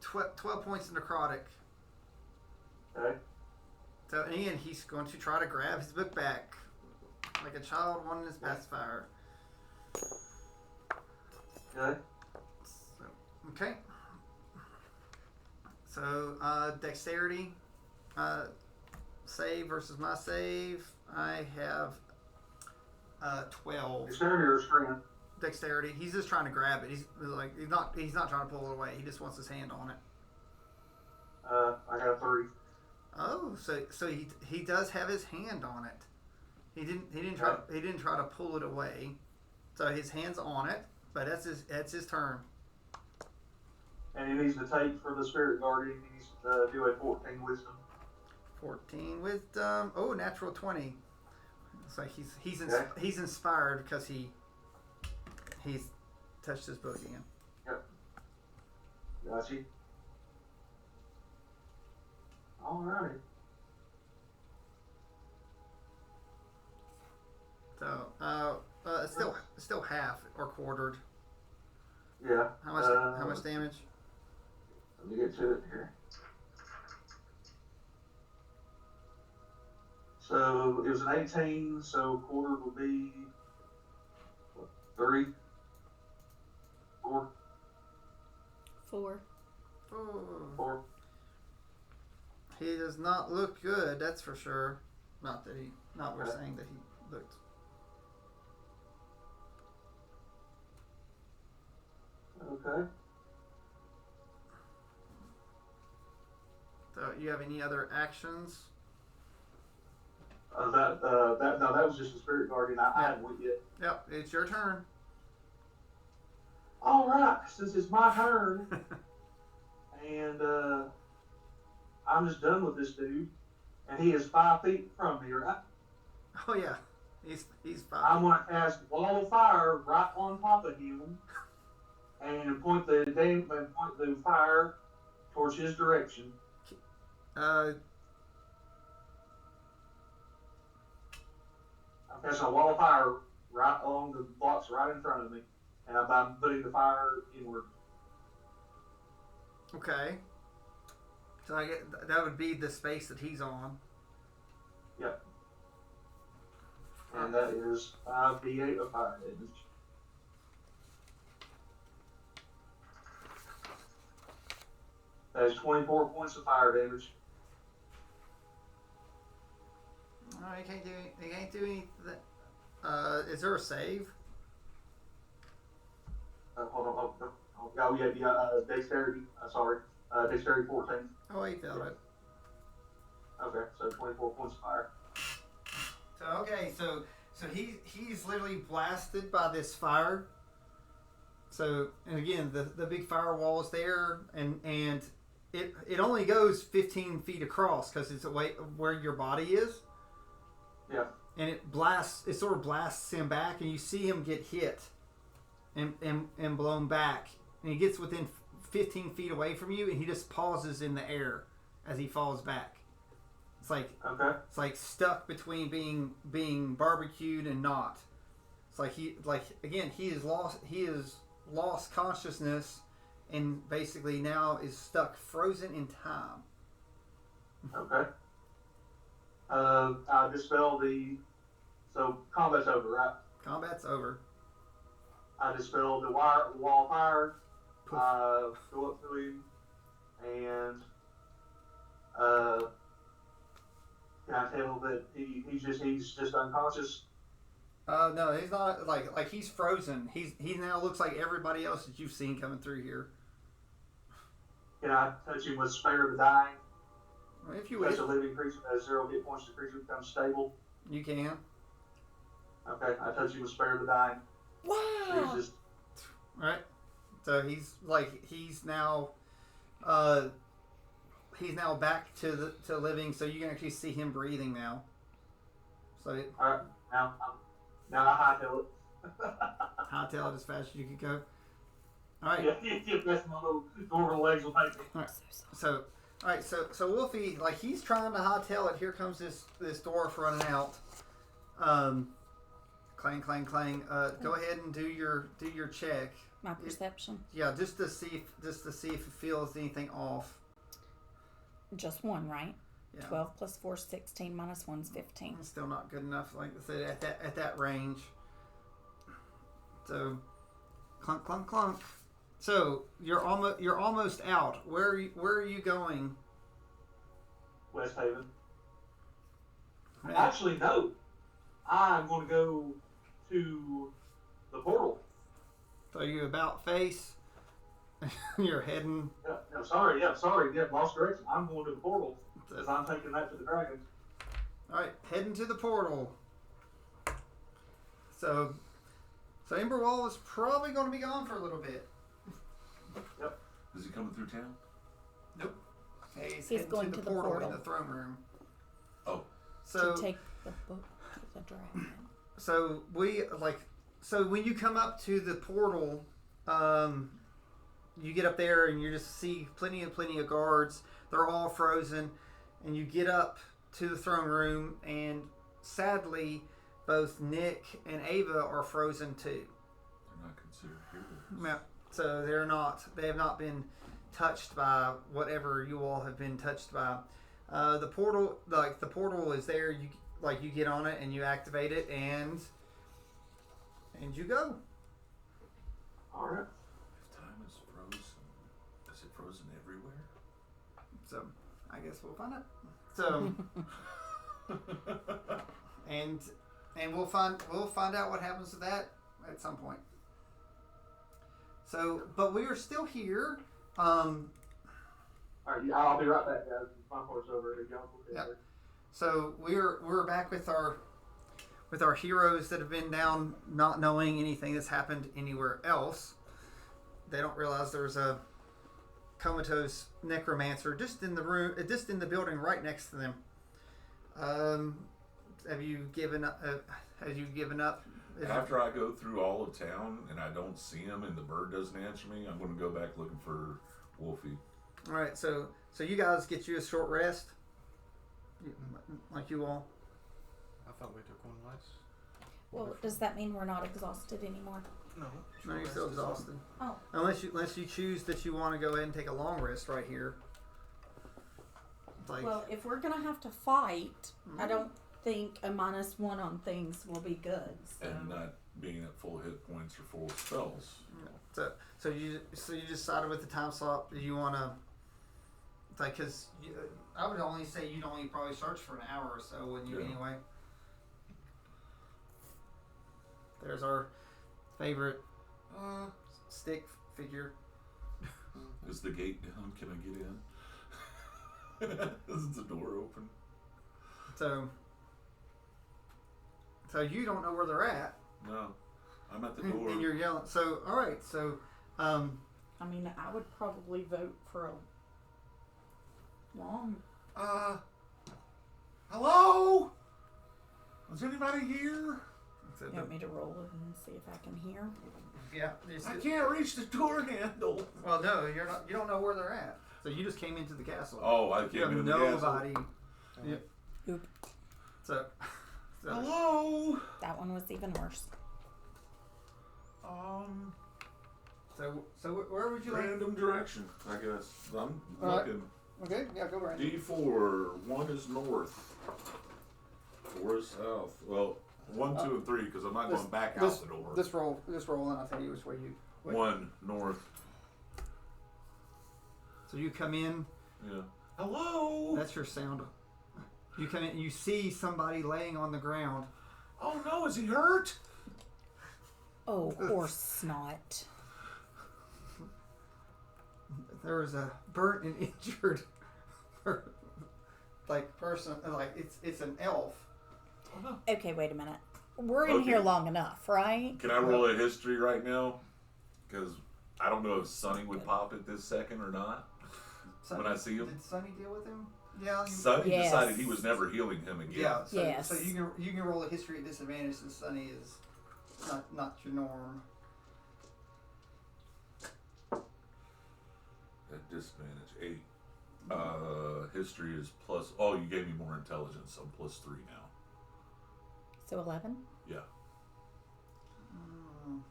12 points of necrotic. Okay. So Ian, he's going to try to grab his book back, like a child wanting his pacifier. Okay. So, okay. So dexterity save versus my save. I have 12. Dexterity or strength? Dexterity. He's just trying to grab it. He's not trying to pull it away. He just wants his hand on it. I got a 3. Oh, so he does have his hand on it. He didn't try to pull it away. So his hand's on it, but that's his turn. And he needs to take for the spirit guardian. He needs to do a 14 wisdom. 14 wisdom. Oh, natural 20. So he's inspired because he's touched his book again. Yep. Got you. Alrighty. So still half or quartered. Yeah. How much damage? Let me get to it here. So it was an 18, so quarter would be 3, 4, 4. Oh, 4. he does not look good. That's for sure. Not we're Okay. saying that he looked. Okay. So you have any other actions? That was just a spirit guardian. I hadn't went yet. Yep, it's your turn. All right, since it's my turn, and I'm just done with this dude, and he is 5 feet from me, right? Oh yeah, he's fine. I'm gonna cast wall of fire right on top of him, and point the fire towards his direction. Uh, I'm casting a wall of fire right along the blocks right in front of me, and I'm putting the fire inward. okay. So I get that would be the space that he's on. Yep. And that is 5d8 of fire damage. That is 24 points of fire damage. Oh, he can't do anything. Is there a save? Hold on. Oh, yeah. Dexterity. Sorry. Dexterity 14. Oh, he failed it. Okay, so 24 points of fire. So okay, so he's literally blasted by this fire. So and again, the big firewall is there, and it only goes 15 feet across because it's away where your body is. Yeah. And it sort of blasts him back, and you see him get hit, and blown back, and he gets within 15 feet away from you, and he just pauses in the air as he falls back. It's like stuck between being barbecued and not. It's like he has lost consciousness, and basically now is stuck frozen in time. Okay. I dispel so combat's over, right? Combat's over. I dispel the wall of fire. Go up to him, and can I tell that he's just unconscious? No, he's not. Like he's frozen. He now looks like everybody else that you've seen coming through here. Can I touch him with Spare the Dying? Well, if you Touch wish, a living creature that has 0 hit points. The creature becomes stable. you can. Okay, I touch him with Spare the Dying. Wow. So he's just All right. So he's now back to living. So you can actually see him breathing now. So all right. Now I hightail it. hightail it as fast as you can go. All right. Yeah, that's my little dwarven legs will take me. All right. So all right. So Wolfie, like he's trying to hightail it. Here comes this dwarf running out. Clang, clang, clang. Go ahead and do your check. My perception. Yeah, just to see if it feels anything off. Just one, right? Yeah. 12 plus 4 is 16, minus 1 is 15. It's still not good enough, like I said, at that range. So, clunk, clunk, clunk. So you're almost out. Where are you going? West Haven. Man. Actually, no. I'm going to go to the portal. So you about face? You're heading. Sorry. Lost direction. I'm going to the portal because I'm taking that to the dragons. All right, heading to the portal. So Emberwall is probably going to be gone for a little bit. Yep. Is he coming through town? Nope. He's He's heading going to the to the portal portal. in the throne room. Oh. So to take the book to the dragon. So when you come up to the portal, you get up there and you just see plenty of guards. They're all frozen, and you get up to the throne room, and sadly, both Nick and Ava are frozen too. They're not considered heroes. Yeah, so they're not. They have not been touched by whatever you all have been touched by. The portal is there. You get on it and you activate it, and you go. All right. If time is frozen, is it frozen everywhere? So I guess we'll find out. So and we'll find out what happens to that at some point. So, but we are still here. All right, I'll be right back, guys. My part's over. Y'all go Yep. So we're back with our with our heroes that have been down, not knowing anything that's happened anywhere else. They don't realize there's a comatose necromancer just in the room, just in the building right next to them. Have you given up? Have you given up? After I go through all of town and I don't see him and the bird doesn't answer me, I'm going to go back looking for Wolfie. All right, so you guys get you a short rest, like you all. I thought we took one last. Well, does that mean we're not exhausted anymore? No. No, you're still exhausted. Oh. Unless you choose that you want to go ahead and take a long rest right here. Like, Well, if we're gonna have to fight, I don't think a -1 on things will be good. So. And not being at full hit points or full spells. so you decided with the time slot that you want to, like, because I would only say you'd only probably search for an hour or so, wouldn't you? Yeah. Anyway. There's our favorite stick figure. Is the gate down? Can I get in? Is the door open? So you don't know where they're at. No. I'm at the door. And you're yelling. So, all right. So, I mean, I would probably vote for a long. Hello? Is anybody here? so You want me to roll it and see if I can hear? yeah. I can't reach the door handle. Well, no, you're not. You don't know where they're at. So you just came into the castle. Oh, I you came have into the castle. nobody. Yeah. Oop. So Hello? That one was even worse. So where would you like? Random direction, I guess. I'm All right. looking. Okay, yeah, go right. D4, 1 is north. 4 is south. Well, 1, 2, and 3, because I'm not going back out the door. Just roll, and I'll tell you which way you. Wait. 1 north. So you come in. Yeah. Hello? That's your sound. You come in and you see somebody laying on the ground. Oh no, is he hurt? Oh, horse snot. There was a burnt and injured, person. Like it's an elf. Okay, wait a minute. We're in Okay. here long enough, right? Can I roll a history right now? Because I don't know if Sonny would pop it this second or not. When I see him. Did Sonny deal with him? Yeah. Sonny Yes. decided he was never healing him again. Yeah. So, Yes. so you can roll a history at disadvantage since Sonny is not your norm. At disadvantage 8. History is plus. Oh, you gave me more intelligence. I'm plus 3 now. So 11? Yeah.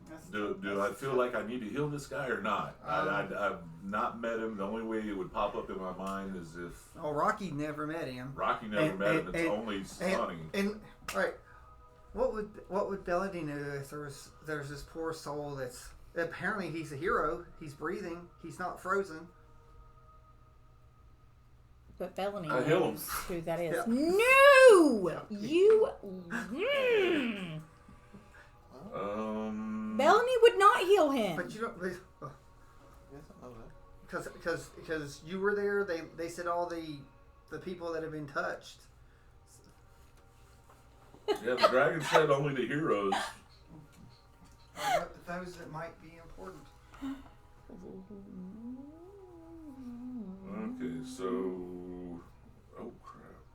That's- Do I feel like I need to heal this guy or not? I've not met him. The only way it would pop up in my mind is if Oh, Rocky never met him. Rocky never met him. It's only Sonny. And all right, what would Belladine do if there's this poor soul that's apparently he's a hero. He's breathing. He's not frozen. But Bellany I heal him. knows who that is. Yeah. No! You... Bellany would not heal him. But you don't. Yes, I know that. Because you were there. They said all the people that have been touched. Yeah, the dragon said only the heroes. Those that might be important. Okay, so oh crap!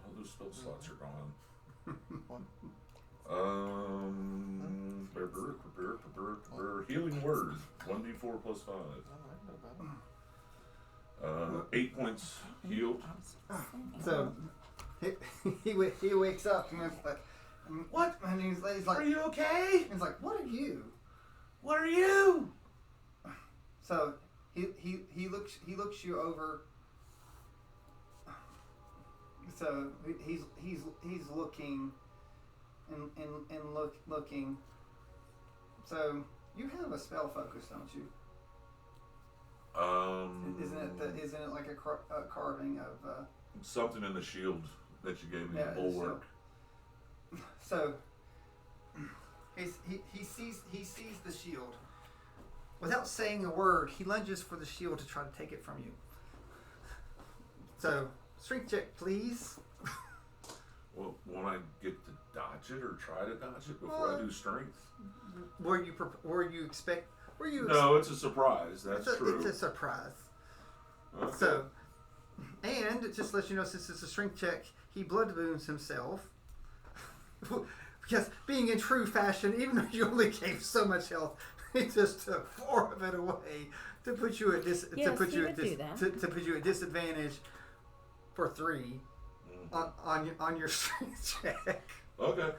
All those spell slots are gone. Healing word 1d4 plus 5. I know about 8 points healed. So he wakes up and it's like, what? And he's like, Are you okay? he's like, what are you? What are you? So he looks you over. So he's looking and looking. So you have a spell focus, don't you? Isn't it like a carving of Something in the shield that you gave me, yeah, the bulwark. So he sees the shield. Without saying a word, he lunges for the shield to try to take it from you. So strength check, please. Well, won't I get to die dodge it or try to dodge it before I do strength? Where you expect? No, it's a surprise. That's true. It's a surprise. Okay. So, and it just lets you know, since it's a strength check, he blood wounds himself. Because being in true fashion, even though you only gave so much health, he just took 4 of it away to put you at to put you at disadvantage for 3 on your strength check. Okay.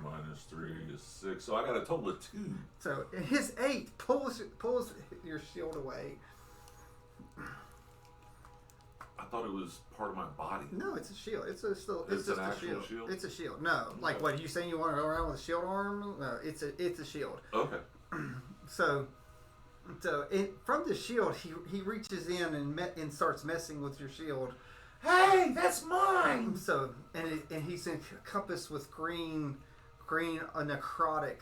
minus 3 is 6. So I got a total of 2. So his 8 pulls your shield away. I thought it was part of my body. No, it's a shield. It's just an a actual shield? It's a shield. No, like what, are you saying you want to go around with a shield arm? No, it's a shield. Okay. So from the shield, he reaches in and starts messing with your shield. Hey, that's mine. So and he's encompassed with green a necrotic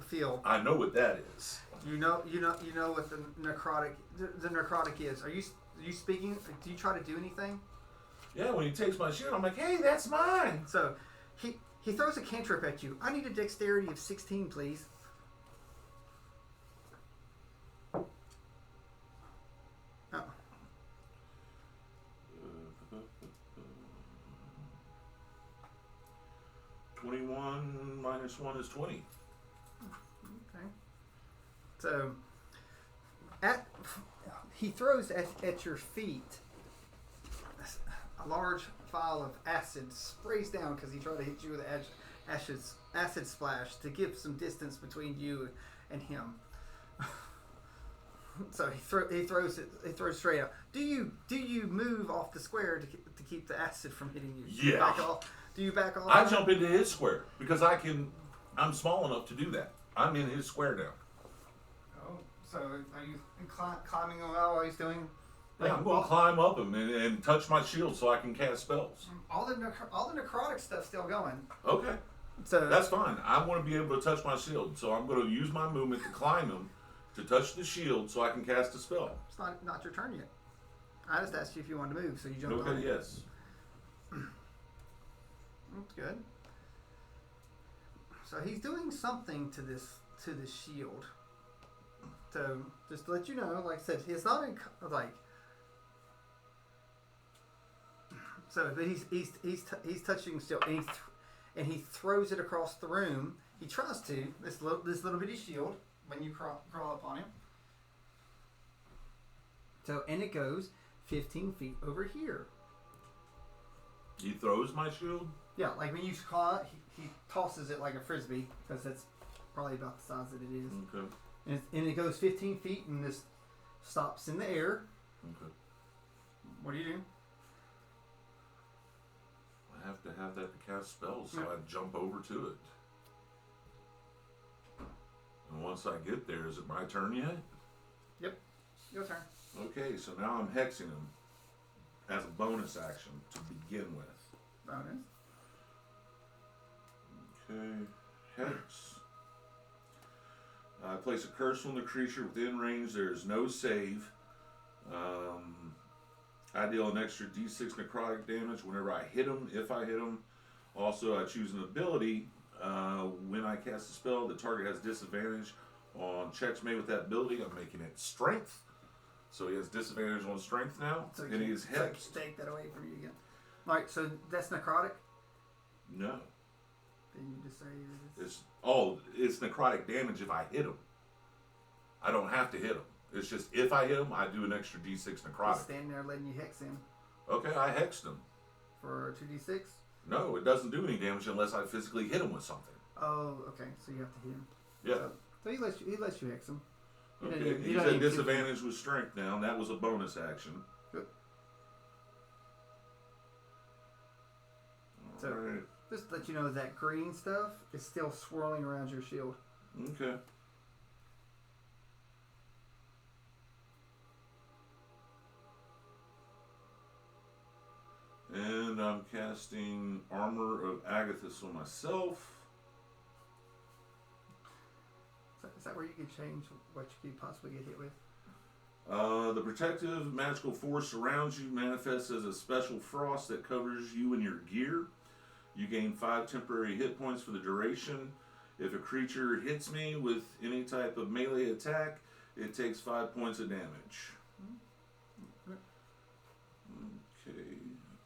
field. I know what that is. You know what the necrotic is. Are you speaking? Do you try to do anything? Yeah, when he takes my shield, I'm like, hey, that's mine. So he throws a cantrip at you. I need a dexterity of 16, please. Oh. 21 minus 1 is 20. Okay. So he throws at your feet a large vial of acid, sprays down because he tried to hit you with acid splash to give some distance between you and him. So he throws straight out. Do you move off the square to keep the acid from hitting you? Yeah. Do you back off? I jump into his square because I'm small enough to do that. I'm in his square now. Oh, so are you climbing while he's doing? Yeah, I'm going to climb up him and touch my shield so I can cast spells. All the necrotic stuff's still going. Okay. So that's fine. I want to be able to touch my shield, so I'm going to use my movement to climb him to touch the shield so I can cast a spell. It's not your turn yet. I just asked you if you wanted to move, so you jumped on. Okay, yes. That's good. So he's doing something to the shield. So just to let you know, like I said, it's not like. So, but he's touching still, and he throws it across the room. He tries to this little bitty shield when you crawl up on him. So and it goes 15 feet over here. He throws my shield? Yeah, like when you call it, he tosses it like a frisbee because that's probably about the size that it is. Okay. And it goes 15 feet and this stops in the air. Okay. What do you do? I have to have that to cast spells, so I jump over to it. And once I get there, is it my turn yet? Yep, your turn. Okay, so now I'm hexing him as a bonus action to begin with. Bonus. Okay, hex. I place a curse on the creature within range. There is no save. I deal an extra d6 necrotic damage whenever I hit him, if I hit him. Also, I choose an ability. When I cast a spell, the target has disadvantage on checks made with that ability. I'm making it strength. So he has disadvantage on strength now. So and he is hexed. So take that away from you again. Alright, so that's necrotic? No. Then you just say it's necrotic damage if I hit him. I don't have to hit him. It's just if I hit him, I do an extra d6 necrotic. He's standing there letting you hex him. Okay, I hexed him. For 2d6? No, it doesn't do any damage unless I physically hit him with something. Oh, okay. So you have to hit him. Yeah. So he lets you hex him. Okay, he's at disadvantage with strength now, and that was a bonus action. Good. So, right. Just to let you know that green stuff is still swirling around your shield. Okay. And I'm casting Armor of Agathis on myself. Is that where you can change what you could possibly get hit with? The protective magical force surrounds you, manifests as a special frost that covers you and your gear. You gain 5 temporary hit points for the duration. If a creature hits me with any type of melee attack, it takes 5 points of damage. Okay.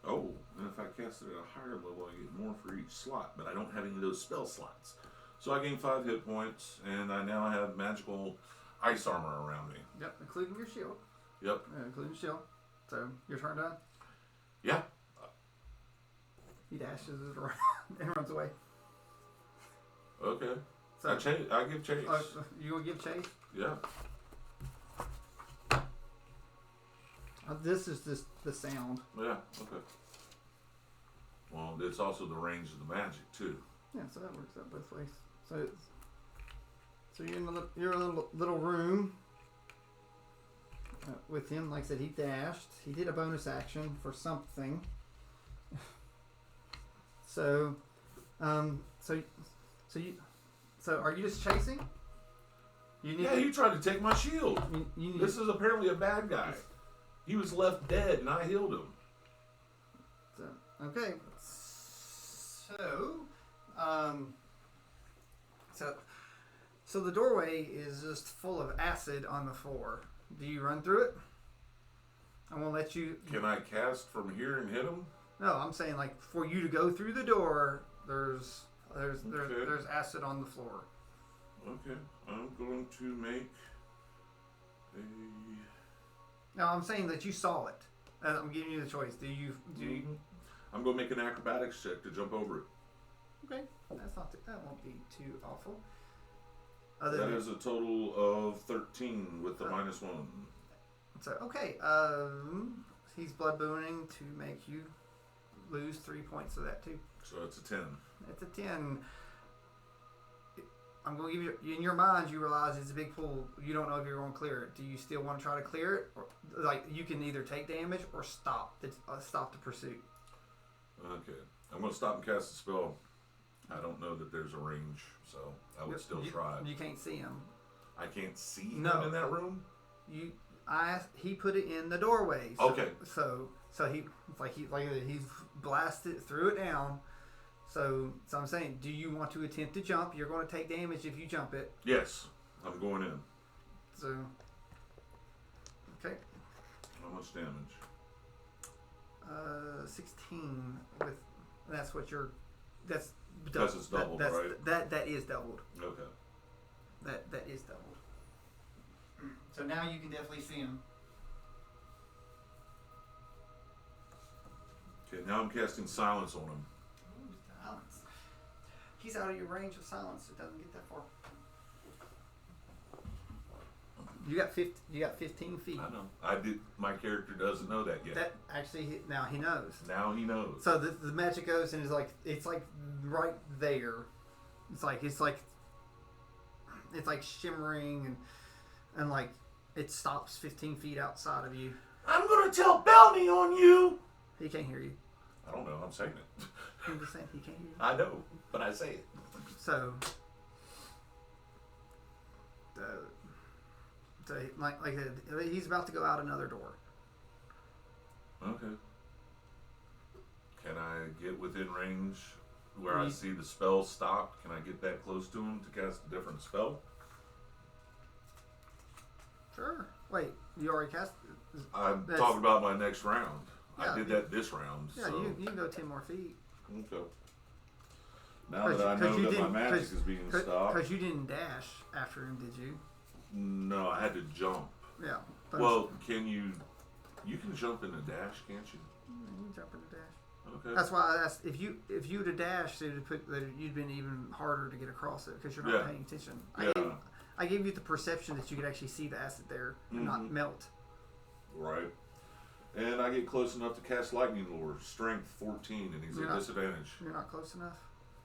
Oh, and if I cast it at a higher level, I get more for each slot, but I don't have any of those spell slots. So I gain 5 hit points, and I now have magical ice armor around me. Yep, including your shield. Yep. Including shield. So, your turn done? Yeah. He dashes it around and runs away. Okay. So, I give chase. You gonna give chase? Yeah. This is just the sound. Yeah. Okay. Well, it's also the range of the magic too. Yeah, so that works out both ways. So you're in a little room with him. Like I said, he dashed. He did a bonus action for something. So are you just chasing? He tried to take my shield. You need This is apparently a bad guy. He was left dead, and I healed him. So, okay. So the doorway is just full of acid on the floor. Do you run through it? I won't let you. Can I cast from here and hit him? No, I'm saying like for you to go through the door, there's acid on the floor. Okay, I'm going to make a. No, I'm saying that you saw it. I'm giving you the choice. Do you? I'm going to make an acrobatics check to jump over it. Okay, that won't be too awful. That is a total of 13 with the -1. So okay, he's blood booning to make you lose 3 points of that too. So it's a 10. It's a 10. I'm going to give you, in your mind, you realize it's a big pool. You don't know if you're going to clear it. Do you still want to try to clear it? Or, like, you can either take damage or stop the pursuit. Okay. I'm going to stop and cast a spell. I don't know that there's a range, so I would still try. You can't see him. I can't see him No. in that room? He put it in the doorway. So, Okay. So he's blasted, threw it down. So I'm saying, do you want to attempt to jump? You're going to take damage if you jump it. Yes. I'm going in. So, okay. How much damage? 16 with. That's what you're. That's Because it's doubled, right? That is doubled. Okay. That is doubled. So now you can definitely see him. Okay, now I'm casting silence on him. Ooh, silence. He's out of your range of silence. It doesn't get that far. You got 15 feet. I know. I did. My character doesn't know that yet. That actually now he knows. Now he knows. So the magic goes and it's like right there. It's like shimmering and like it stops 15 feet outside of you. I'm gonna tell Bounty on you. He can't hear you. I don't know. I'm saying it. I'm just saying he can't hear you. I know, but I say it. So like he's about to go out another door. Okay. Can I get within range where I You- see the spell stop? Can I get that close to him to cast a different spell? Sure. Wait, you already cast? I'm That's- talking about my next round. Yeah, I did that this round. Yeah, so. you can go 10 more feet. Okay. Now that I know that my magic is being stopped. Because you didn't dash after him, did you? No, I had to jump. Yeah. Well, can you? You can jump in a dash, can't you? You can jump in the dash. Okay. That's why I asked if you'd have dashed, you'd been even harder to get across it because you're not Yeah. paying attention. Yeah. I gave you the perception that you could actually see the acid there and not melt. Right. And I get close enough to cast lightning lure. Strength 14, and he's at disadvantage. You're not close enough.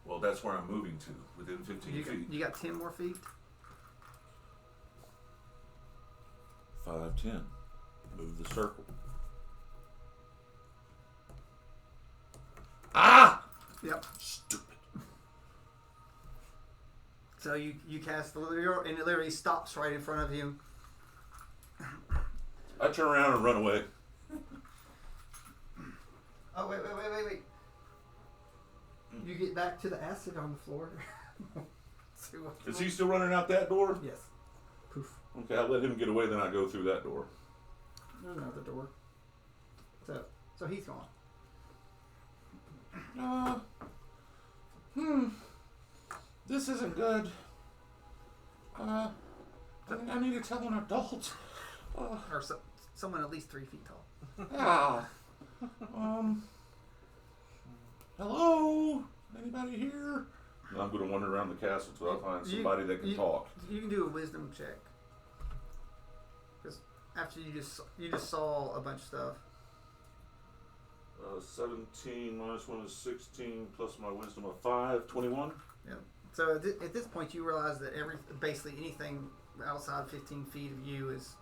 Well, that's where I'm moving to, within 15 feet. You got 10 more feet. 5, 10. Move the circle. Ah! Yep. Stupid. So you cast the lure and it literally stops right in front of you. I turn around and run away. Oh wait. get back to the acid on the floor. See what's Is he still running out that door? Yes. Poof. Okay, I'll let him get away, then I go through that door. There's another door. So he's gone. This isn't good. I need to tell an adult. Or someone at least 3 feet tall. Hello? Anybody here? I'm going to wander around the castle until I find somebody that can talk. You can do a wisdom check. Because after you just saw a bunch of stuff. 17 minus 1 is 16 plus my wisdom of 5, 21. Yeah. So at this point, you realize that basically anything outside 15 feet of you is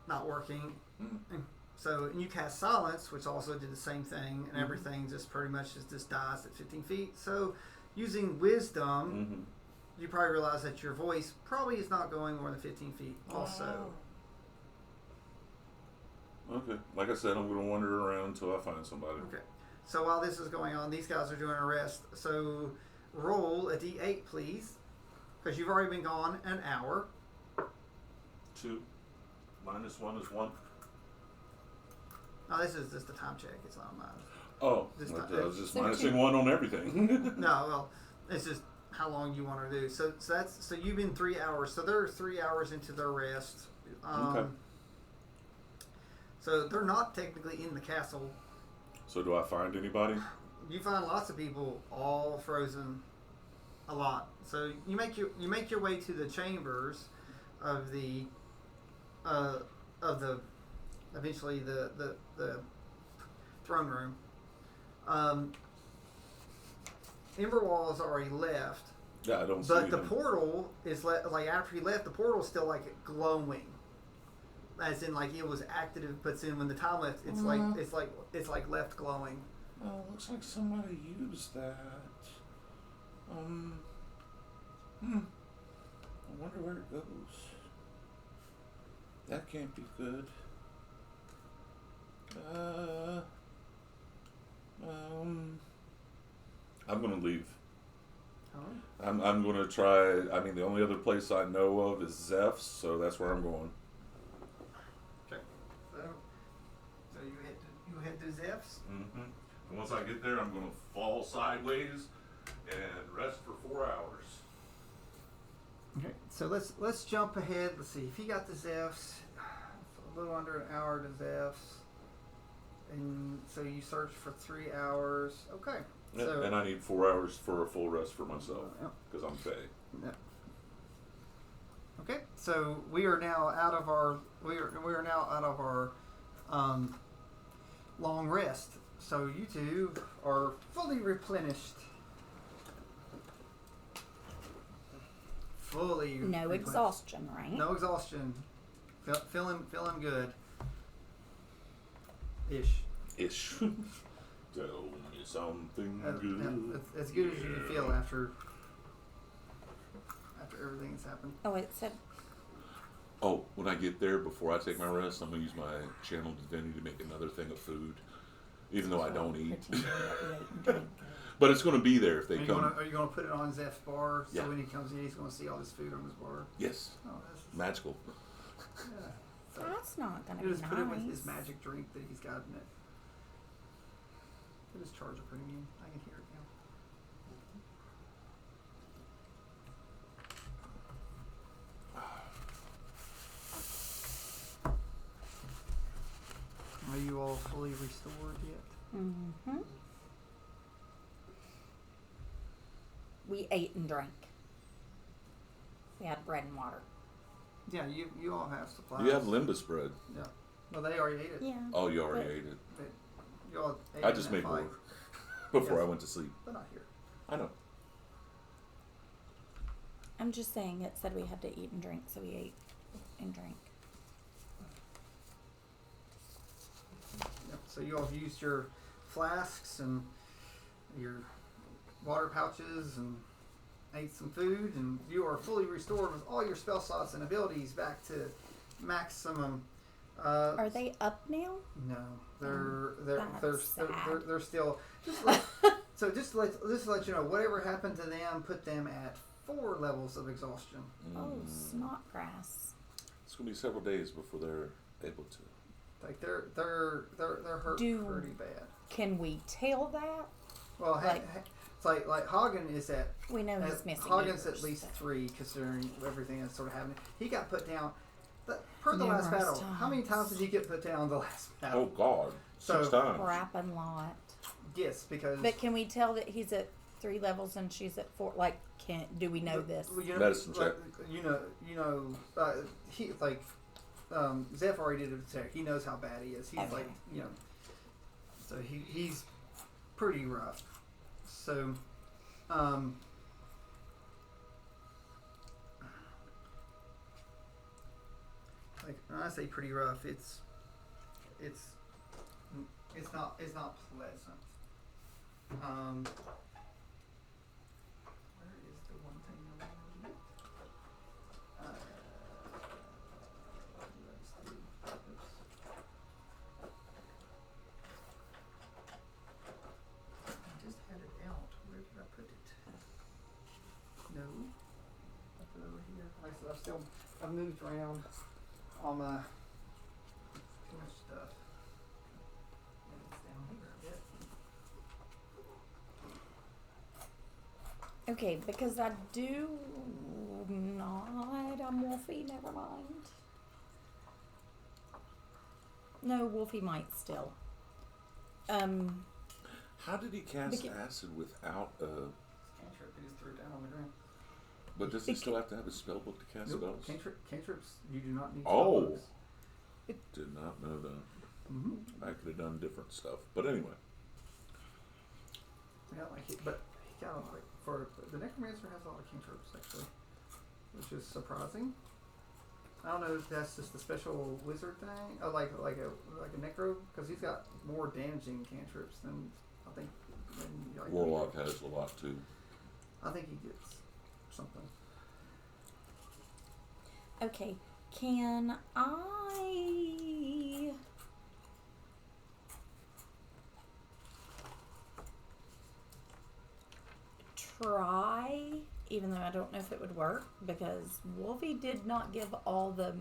not working. Mm-hmm. So and you cast silence, which also did the same thing, and everything just pretty much just dies at 15 feet. So using wisdom, you probably realize that your voice probably is not going more than 15 feet. Also. Okay. Like I said, I'm going to wander around until I find somebody. Okay. So while this is going on, these guys are doing a rest. So roll a d8, please, because you've already been gone an hour. 2 minus 1 is 1. No, this is just a time check. It's not mine. Oh, I was just minusing 1 on everything. No, well, it's just how long you want to do. So you've been 3 hours. So they're 3 hours into their rest. Okay. So they're not technically in the castle. So do I find anybody? You find lots of people all frozen, a lot. So you make your way to the chambers of the eventually the throne room. Emberwall has already left. Yeah, I don't see But the him. portal is like after he left, the portal is still like glowing, as in like it was active. But then when the time left, it's like left glowing. Oh, looks like somebody used that. I wonder where it goes. That can't be good. I'm gonna leave. Huh? I'm gonna try. I mean, the only other place I know of is Zeph's, so that's where I'm going. Okay. So you head to Zeph's. Mm-hmm. And once I get there, I'm gonna fall sideways and rest for 4 hours. Okay. So let's jump ahead. Let's see. If you got to Zeph's, a little under an hour to Zeph's, and so you search for 3 hours. Okay. Yeah, So, and I need 4 hours for a full rest for myself because I'm Fae. yeah. Okay. So we are now out of our long rest. So you two are fully replenished. No exhaustion, right? No exhaustion. Feeling good. Ish. Tell me something Yeah, good. as good as you can feel after everything that's happened. Oh, it said Oh, when I get there, before I take my rest, I'm going to use my channel divinity to make another thing of food. Even though I don't eat. But it's going to be there if they come. Are you going to put it on Zeph's bar so Yeah. when he comes in, he's going to see all this food on his bar? Yes. Oh, that's Magical. yeah. So that's not gonna you be just nice. put it with his magic drink that he's got in it. He'll just charge a premium. I can hear it now. Are you all fully restored yet? Mm-hmm. We ate and drank. We had bread and water. Yeah, you all have supplies. You have limbus bread. Yeah. Well, they already ate it. Yeah. Oh, you already But- ate it. You all ate I in just that made fight. more before Yes. I went to sleep. But not here. I know. I'm just saying it said we had to eat and drink, so we ate and drank. Yep. So you all have used your flasks and your water pouches and ate some food, and you are fully restored with all your spell slots and abilities back to maximum. Are they up now? No, they're That's sad. still just like, So just to let you know, whatever happened to them put them at 4 levels of exhaustion. Oh, snot grass. It's gonna be several days before they're able to. Like they're hurt pretty bad. Can we tell that? Well, it's like Hagen is at. We know he's missing. Hagen's ears, at least so. 3, considering everything that's sort of happening. He got put down. Per the last Numerous battle, how many times did he get put down the last battle? Oh God, So- 6 times. Crapping lot. Yes, because. But can we tell that he's at 3 levels and she's at 4? Like, do we know this? Well, you know, Medicine check. He Zeph already did a check. He knows how bad he is. He's Okay. so he's pretty rough. So, like when I say pretty rough, it's not pleasant. Where is the one thing I want to get? Let's do. Oops. I just had it out. Where did I put it? No. I put it over here. Like I said, I've moved around all my too much stuff. And it's down here a bit. Okay, because I do not. I'm Wolfie. Never mind. No, Wolfie might still. How did he cast Beca- acid without a? Cantrip, he just threw it down on the ground. But does he still have to have a spell book to cast Nope. spells? Cantrips, you do not need Oh. spell books. Did not know that. Mm-hmm. I could have done different stuff, but anyway. Yeah, but he got the necromancer has a lot of cantrips actually, which is surprising. I don't know if that's just a special wizard thing, or like a necro, because he's got more damaging cantrips than I think. Warlock has a lot too. I think he gets something. Okay, can I try, even though I don't know if it would work, because Wolfie did not give all the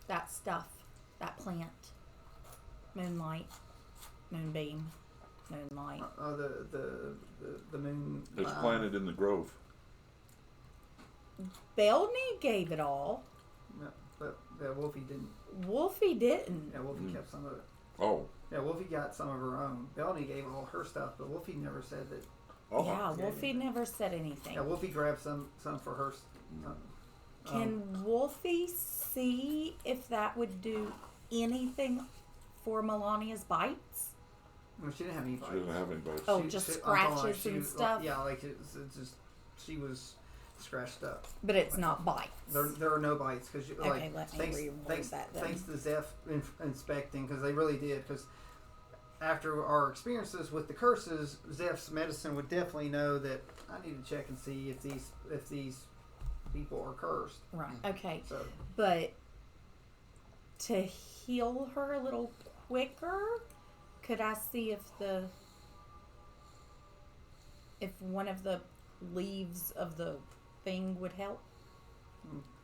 that stuff, that plant, moonlight, moonbeam, moonlight. The moon. It's planted in the grove. Belney gave it all. No, but Wolfie didn't. Wolfie didn't. Yeah, Wolfie kept some of it. Oh. Yeah, Wolfie got some of her own. Belney gave all her stuff, but Wolfie never said that. Oh. Yeah, Wolfie never said anything. Yeah, Wolfie grabbed some for her. Can Wolfie see if that would do anything for Melania's bites? Well, she didn't have any bites. She didn't have any bites. Oh, just I'm talking like scratches and stuff? Yeah, like it's just she was scratched up. But it's not bites. There are no bites because Okay, let me reword thanks that then. thanks to Zeph inspecting, because they really did, because after our experiences with the curses, Zeph's medicine would definitely know that I need to check and see if these people are cursed. Right, okay. So But to heal her a little quicker, could I see if one of the leaves of the thing would help?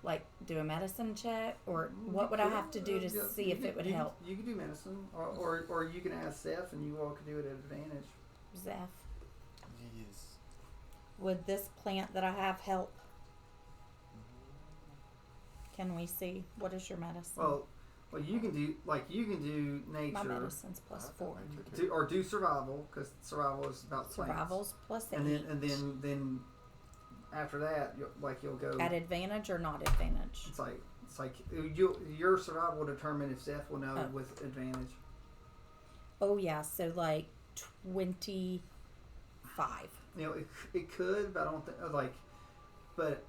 Like do a medicine check, or what would I have to do to see if it would help? You can do medicine, or you can ask Zeph, and you all can do it at advantage. Zeph, Yes. would this plant that I have help? Can we see? What is your medicine? Well, you can do nature. My medicine's +4. Do survival, because survival is about plants. Survival's +8. And then after that, you'll go At advantage or not advantage? It's like your survival will determine if Zeph will know with advantage. Oh yeah, so like 25. You know, it could, but I don't think but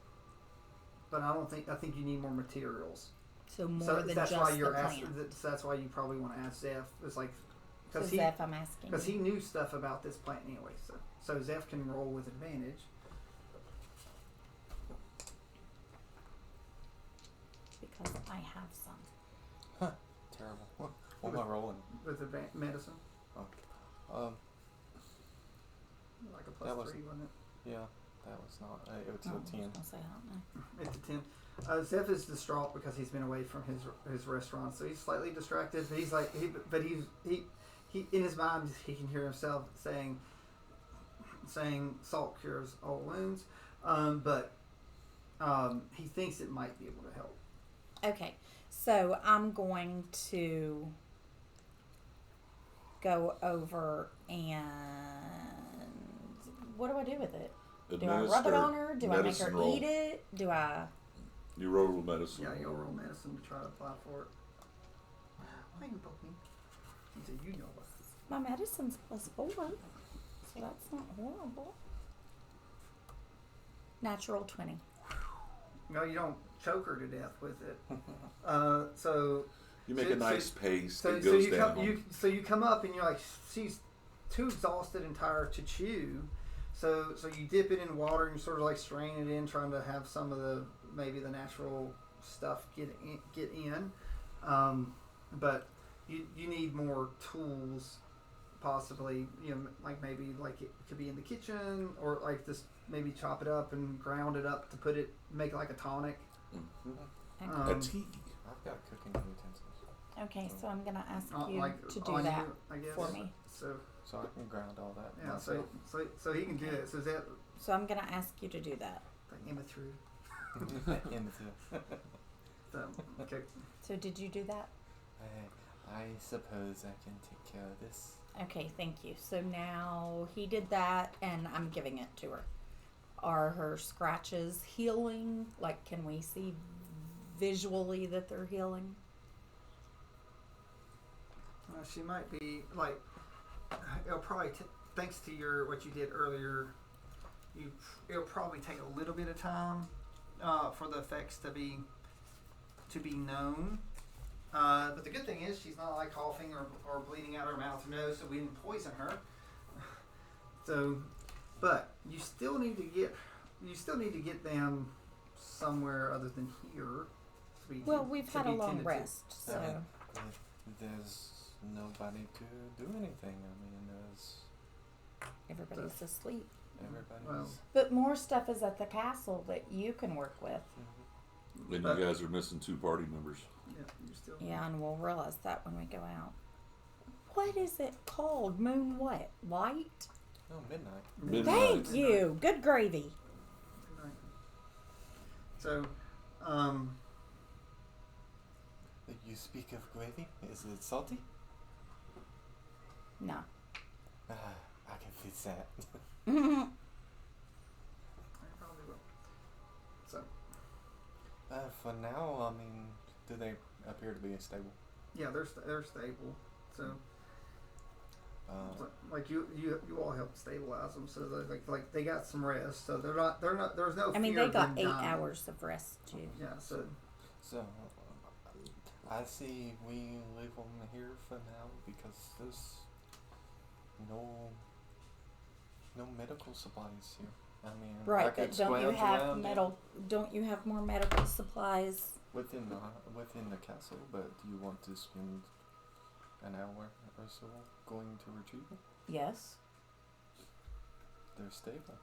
I don't think. I think you need more materials. So more than that's just why the you're plant. that's why you probably want to ask Zeph. It's like So Zeph, I'm asking. because he knew stuff about this plant anyway. So Zeph can roll with advantage. Because I have some. Terrible. What am I rolling? With medicine. Like a That was- +3, wasn't it? Yeah, that was not. It was Oh, a I was 10. gonna say, I don't know. It's a 10. Zeph is distraught because he's been away from his restaurant, so he's slightly distracted. But he's like, he in his mind he can hear himself saying salt cures all wounds, but he thinks it might be able to help. Okay, so I'm going to go over and what do I do with it? Do I rub it on her? Do I make her roll. eat it? Do I? You roll medicine. Yeah, you'll roll medicine to try to apply for it. Why you poke me? He said you know what. My medicine's +4, so that's not horrible. Natural 20. No, you don't choke her to death with it. So You make a nice paste. So, it so goes you down. you come up and you're like, she's too exhausted and tired to chew. So you dip it in water and you sort of like strain it in, trying to have some of the maybe the natural stuff get in. But you need more tools, possibly. Like maybe like it could be in the kitchen, or like just maybe chop it up and ground it up to make it like a tonic. Mm-hmm. A tea. I've got cooking utensils. Okay, so I'm gonna ask you Like to do on that you, I guess. for me. So So I can ground all that. yeah, myself. so he can do it. So is that So I'm gonna ask you to do that. like Emma through? So, okay. So did you do that? I suppose I can take care of this. Okay, thank you. So now he did that, and I'm giving it to her. Are her scratches healing? Like, can we see visually that they're healing? She might be like. It'll probably thanks to what you did earlier. It'll probably take a little bit of time for the effects to be known. But the good thing is she's not like coughing or bleeding out her mouth or nose, so we didn't poison her. So, but you still need to get them somewhere other than here. Well, we've had a long rest, so There's nobody to do anything. I mean, there's everybody's asleep. everybody's. Well, But more stuff is at the castle that you can work with. And you guys are missing 2 party members. Yeah, you're still. Yeah, and we'll realize that when we go out. What is it called? Moon what? Light? Oh, midnight. Midnight. Thank you. Good gravy. So, You speak of gravy? Is it salty? No. I can fix that. I probably will. So, For now, I mean, do they appear to be stable? yeah, they're stable. So, Uh, like you all helped stabilize them, so like they got some rest. So they're not. There's no. I mean, fear they of got them 8 dying. hours of rest, too. Yeah. So So, I see we leave them here for now because there's no medical supplies here. I mean, I Right, could but don't you scrounge have around don't you have more medical supplies? within the castle? But do you want to spend an hour or so going to retrieve them? Yes. They're stable.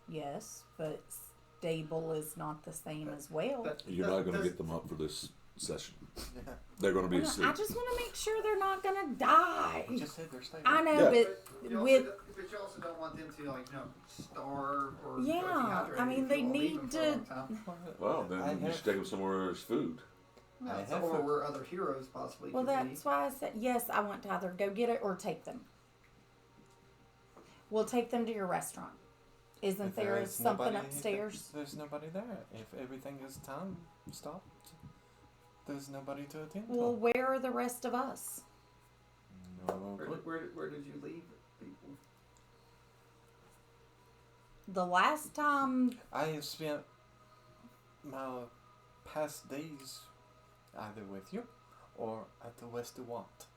Yes, but stable is not the same as well. You're not going to get them up for this session. Yeah, They're going to be Well, asleep. I just want to make sure they're not going to die. I just said they're stable. I know, Yeah. but you with also don't want them to starve or Yeah, dehydrated I mean, if they you all leave need them for a long to- time. Well, then I you have- should take them somewhere where there's food. Yeah, I so- have or food. where other heroes possibly. well, could be. that's why I said yes. I want to either go get it or take them. We'll take them to your restaurant. Isn't If there there's something nobody- upstairs? There's nobody there. If everything is time stopped, there's nobody to attend Well, to. where are the rest of us? No, Where did you leave people? The last time I have spent my past days either with you or at the restaurant.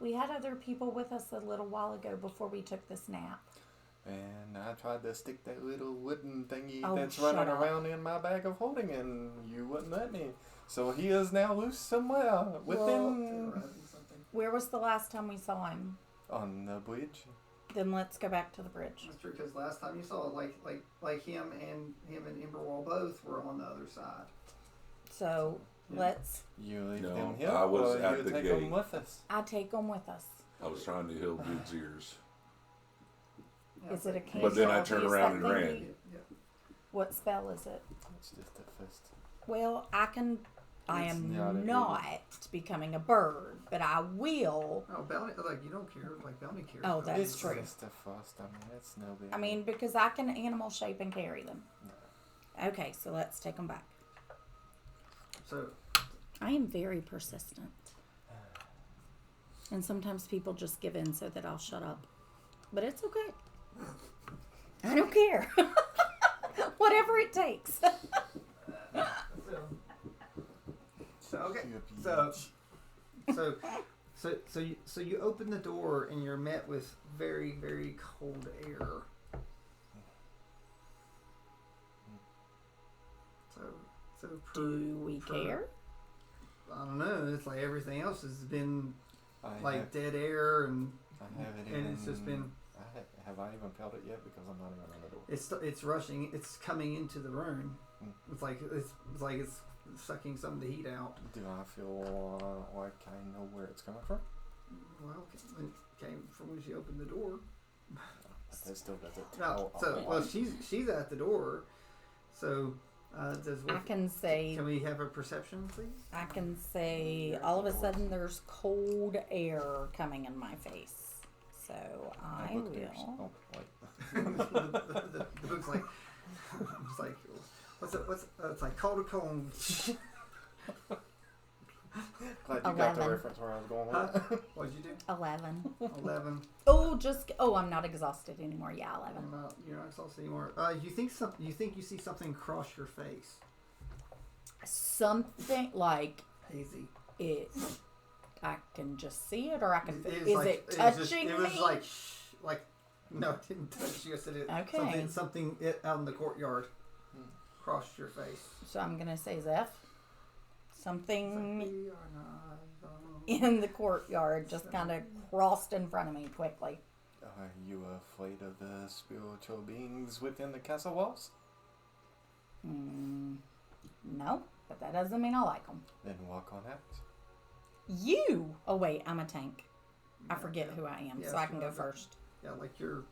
we had other people with us a little while ago before we took this nap. And I tried to stick that little wooden thingy Oh, that's shut running up. around in my bag of holding, and you wouldn't let me. So he is now loose somewhere within. Terrorizing something. Where was the last time we saw him? On the bridge? Then let's go back to the bridge. That's true, because last time you saw it, like him and Emberwall both were on the other side. So Yeah. let's. You leave No, them here, I was or at you the take gate. them with us? I take them with us. I was trying to heal dude's ears. Yeah, Is it a so- cantrip? But then I Is turned that around and thing ran. you- Yeah. What spell is it? It's just a fist. Well, I am not a not becoming a bird, but I will. Oh, bounty, like you don't care, like bounty cares. Oh, about that's it. It's true. just a fist. I mean, it's no big I mean, because I can animal shape and carry them. No. Okay, so let's take them back. So, I am very persistent. And sometimes people just give in so that I'll shut up. But it's okay. I don't care. Whatever it takes. so okay, You so bitch. so you open the door and you're met with very, very cold air. So Do we care? I don't know. It's like everything else has been I like have, dead air, and I haven't and even. it's just been. Have I even felt it yet? Because I'm not even on the door. It's rushing. It's coming into the room. Mm. It's like it's sucking some of the heat out. Do I feel like I know where it's coming from? Well, it came from when she opened the door. But that still doesn't No, tell a so lot. well she's at the door. So does I can say, can we have a perception, please? I can say, all of a sudden there's cold air coming in my face. So I book beers. will. Oh, wait. the book's like it's like what's it's like cold cone. Glad you got the 11. reference where I was going with Huh? it. What'd you do? 11. 11. Oh, I'm not exhausted anymore. Yeah, 11. You're not exhausted anymore. You think you see something cross your face? Something like Hazy. it. I can just see it, or I can. was Is like- it was touching just, me? It was like no, it didn't touch you. I said it. Okay. Something out in the courtyard crossed your face. So I'm gonna say Zeph. Something We are not alone. in the courtyard just kind of crossed in front of me quickly. Are you afraid of the spiritual beings within the castle walls? No, but that doesn't mean I like them. Then walk on out. You! Oh, wait, I'm a tank. I forget Yeah. who I am, Yeah, so I so can go I- first. Yeah, like you're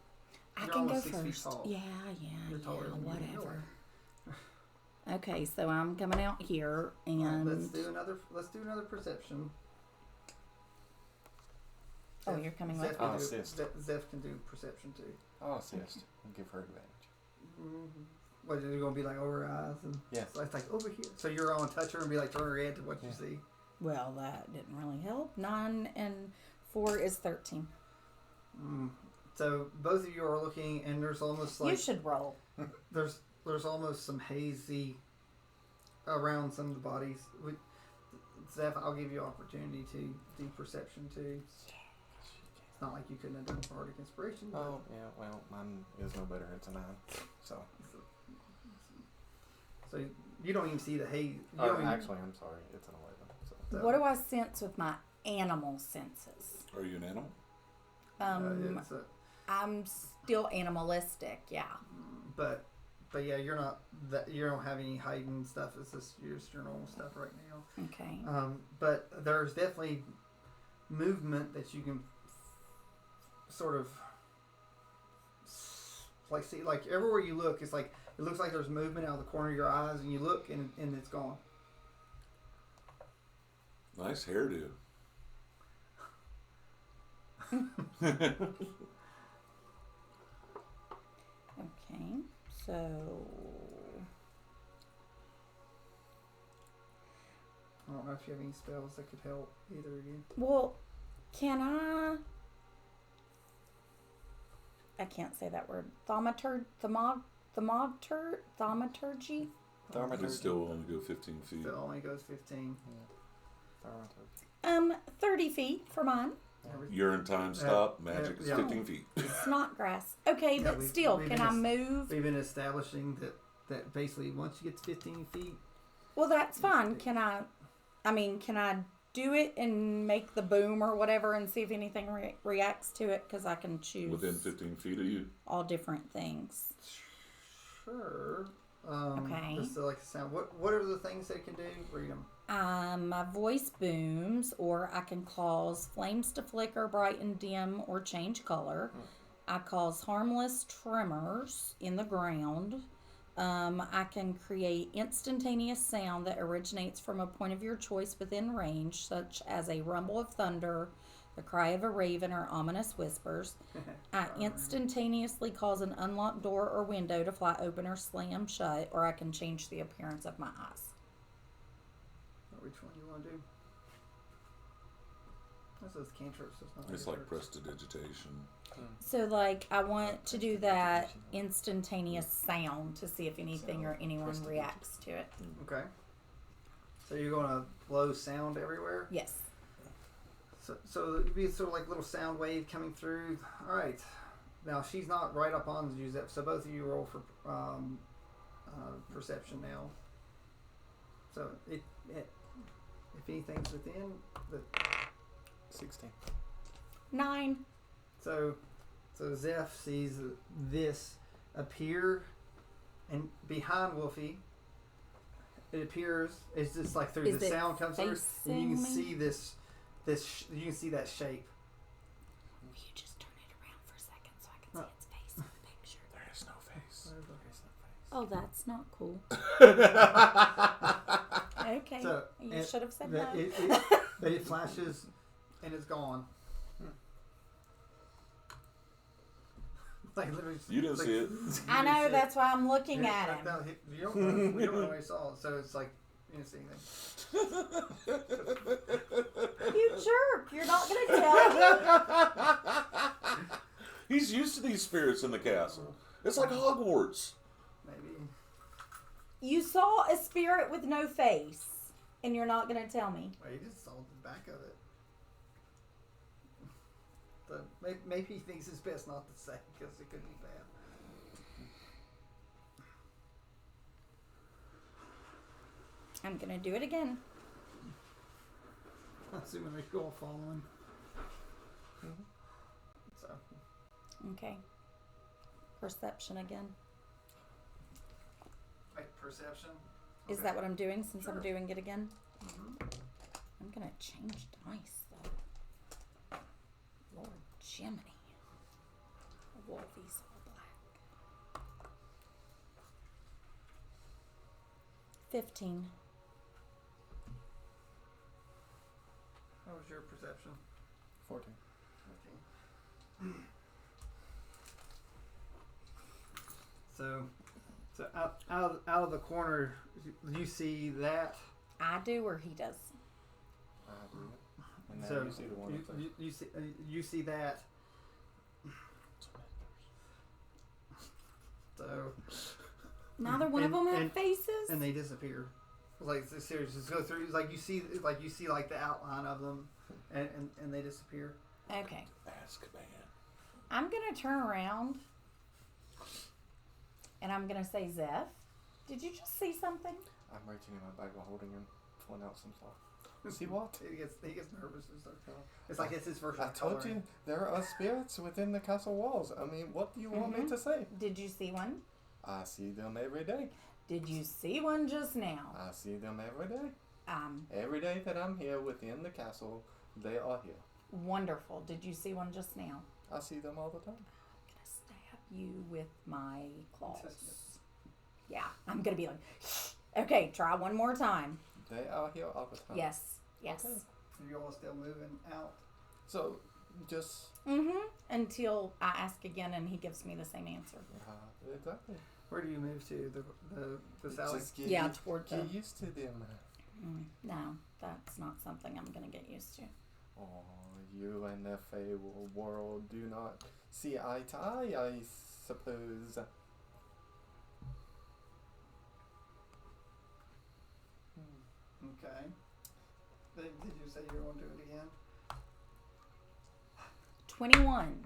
I You're can go almost 6 feet first. tall. Yeah, You're taller than me, whatever. Okay, so I'm coming out here Alright, and. let's do another perception. Oh, Zeph- you're coming Zeph with can me? do- Assist. Zeph can do perception too. I'll assist. Give her advantage. What, are you gonna be like over her eyes and Yes. so it's like over here? So you're on touch her and be like turn her head to what you Yeah. see. Well, that didn't really help. 9 and 4 is 13. So both of you are looking, and there's almost like You should roll. there's almost some hazy around some of the bodies. Zeph, I'll give you opportunity to do perception too. It's not like you couldn't have done bardic inspiration. but- Oh, yeah, well, mine is no better. It's a 9. So. So you don't even see the haze. You Oh, don't even- actually, I'm sorry. It's an 11. So. What do I sense with my animal senses? Are you an animal? it's I'm still animalistic, yeah. but yeah, you're not that. You don't have any heightened stuff. It's just your normal stuff right now. Okay. But there's definitely movement that you can sort of like see, like everywhere you look, it's like it looks like there's movement out of the corner of your eyes, and you look and it's gone. Nice hairdo. Okay. So I don't know if you have any spells that could help either of you. well, can I can't say that word. Thaumaturgy? I could still only go 15 feet. Still only goes 15. 30 feet for mine. Urine time stop. Magic is yeah. 15 feet. Snot-grass. Okay, Yeah, but we've still, been can I move? We've been establishing that basically once you get to 15 feet, Well, that's fine. Can I do it and make the boom or whatever and see if anything reacts to it? Because I can choose Within 15 feet of you. all different things. Sure. Okay. Just like the sound. What are the things they can do? Read them. My voice booms, or I can cause flames to flicker, brighten, dim, or change color. I cause harmless tremors in the ground. I can create instantaneous sound that originates from a point of your choice within range, such as a rumble of thunder, the cry of a raven, or ominous whispers. I instantaneously cause an unlocked door or window to fly open or slam shut, or I can change the appearance of my eyes. Which one you want to do? That's those cantrips. It's like prestidigitation. So, like, I want to do that instantaneous sound to see if anything or anyone reacts to it. Okay. So you're going to blow sound everywhere? Yes. So it'd be sort of like a little sound wave coming through. All right. Now, she's not right up on Giuseppe, so both of you roll for perception now. So if anything's within the 16. 9. So Zeph sees this appear, and behind Wolfie, it appears. It's just like through the sound comes through, and you can see this. You can see that shape. Will you just turn it around for a second so I can see its face in the picture? There is no face. Oh, that's not cool. Okay. So, you should have said that. But it flashes, and it's gone. Like literally, You didn't see it. I know, that's why I'm looking at him. No, we don't know what he saw, so it's like you didn't see anything. You jerk! You're not gonna tell me. He's used to these spirits in the castle. It's like Hogwarts. Maybe. You saw a spirit with no face, and you're not gonna tell me. Well, he just saw the back of it. So maybe he thinks it's best not to say because it could be bad. I'm gonna do it again. Assuming we go following. So. Okay. Perception again. Wait, perception? Is that what I'm doing since Sure. I'm doing it again? Mm-hmm. I'm gonna change dice though. Lord Jiminy. Wolfie's all black. 15. What was your perception? 14. Okay. So out of the corner, you see that. I do or he does? I do. And now So you see the one up there. you see that. So Neither one of them have faces? and they disappear. Like seriously, just go through. It's like you see like the outline of them, and they disappear. Okay. Azkaban. I'm gonna turn around and I'm gonna say, Zeph, did you just see something? I'm reaching in my bag while holding him, pulling out some stuff. See what? He gets nervous and stuff. It's like it's his first. I told you there are spirits within the castle walls. I mean, what do you want me to say? Did you see one? I see them every day. Did you see one just now? I see them every day. Um, Every day that I'm here within the castle, they are here. Wonderful. Did you see one just now? I see them all the time. I'm gonna stab you with my claws. Yeah, I'm gonna be like, okay, try one more time. They are here all the time. Yes. Yes. Okay. You're all still moving out. So, just Until I ask again and he gives me the same answer. exactly. Where do you move to? The Sally? Just get Yeah, used, toward get the- used to them. No, that's not something I'm gonna get used to. Oh, you and the Fey world do not see eye to eye, I suppose. Okay. Did you say you were going to do it again? 21.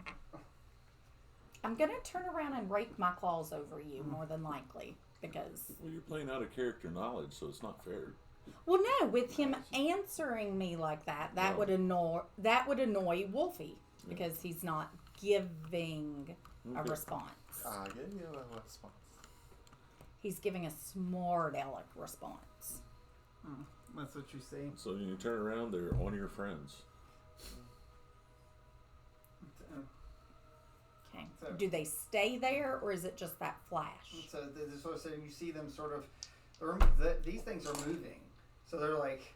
I'm gonna turn around and rake my claws over you more than likely because Well, you're playing out of character knowledge, so it's not fair. Well, no, with him answering me like that, that would annoy Wolfie because he's not giving a response. I give you a response. He's giving a smart aleck response. That's what you see. So when you turn around, they're on your friends. Okay. So- Do they stay there, or is it just that flash? So this is what I'm saying. You see them sort of. These things are moving, so they're like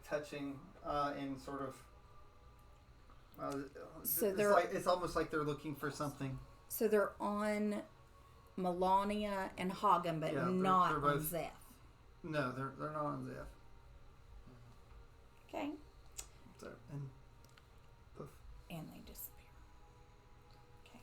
touching and sort of. So it's almost like they're looking for something. So they're on Melania and Hagen, but Yeah, not they're on both- Zeph. No, they're not on Zeph. Okay. So and poof. And they disappear. Okay.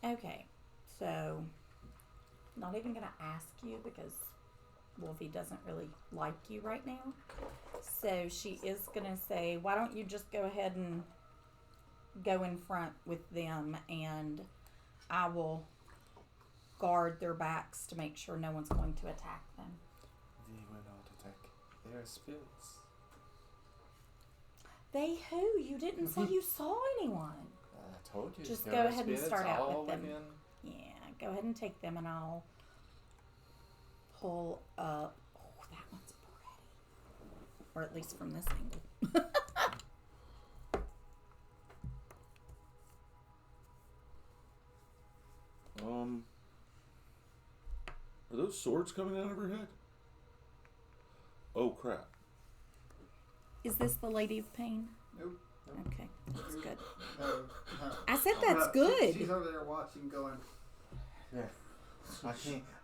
Okay. So, not even going to ask you because Wolfie doesn't really like you right now. So she is going to say, why don't you just go ahead and go in front with them, and I will guard their backs to make sure no one's going to attack them. They will not attack. They are spirits. They who? You didn't say you saw anyone. I told you. Just there go are ahead and spirits start out all with them. within. Yeah, go ahead and take them, and I'll pull up. Oh, that one's pretty. Or at least from this angle. Are those swords coming out of her head? Oh crap! Is this the Lady of Pain? Nope. Okay, that's good. No. I said that's No, good. She's over there watching, going. Yeah.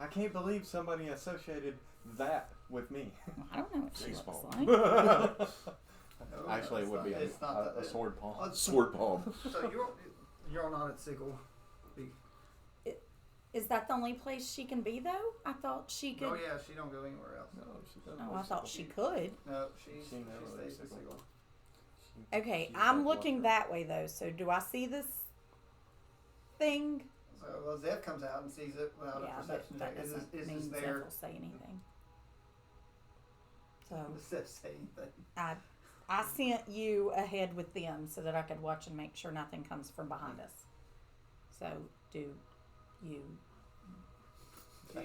I can't believe somebody associated that with me. I don't know what she Face looks palm. like. No, Actually, it it's would not- be it's not a sword palm. Sword palm. So you're not at Sigil. Is that the only place she can be, though? I thought she could. Oh yeah, she don't go anywhere else. No, she doesn't. Oh, I thought she could. No, she She never stays at leaves Sigil. Okay, She's I'm like looking one. that way, though. So do I see this thing? So Zeph comes out and sees it without Yeah, a but perception that check. doesn't Is mean this Zeph there? will say anything. So Does Zeph say anything? I sent you ahead with them so that I could watch and make sure nothing comes from behind us. So do you? I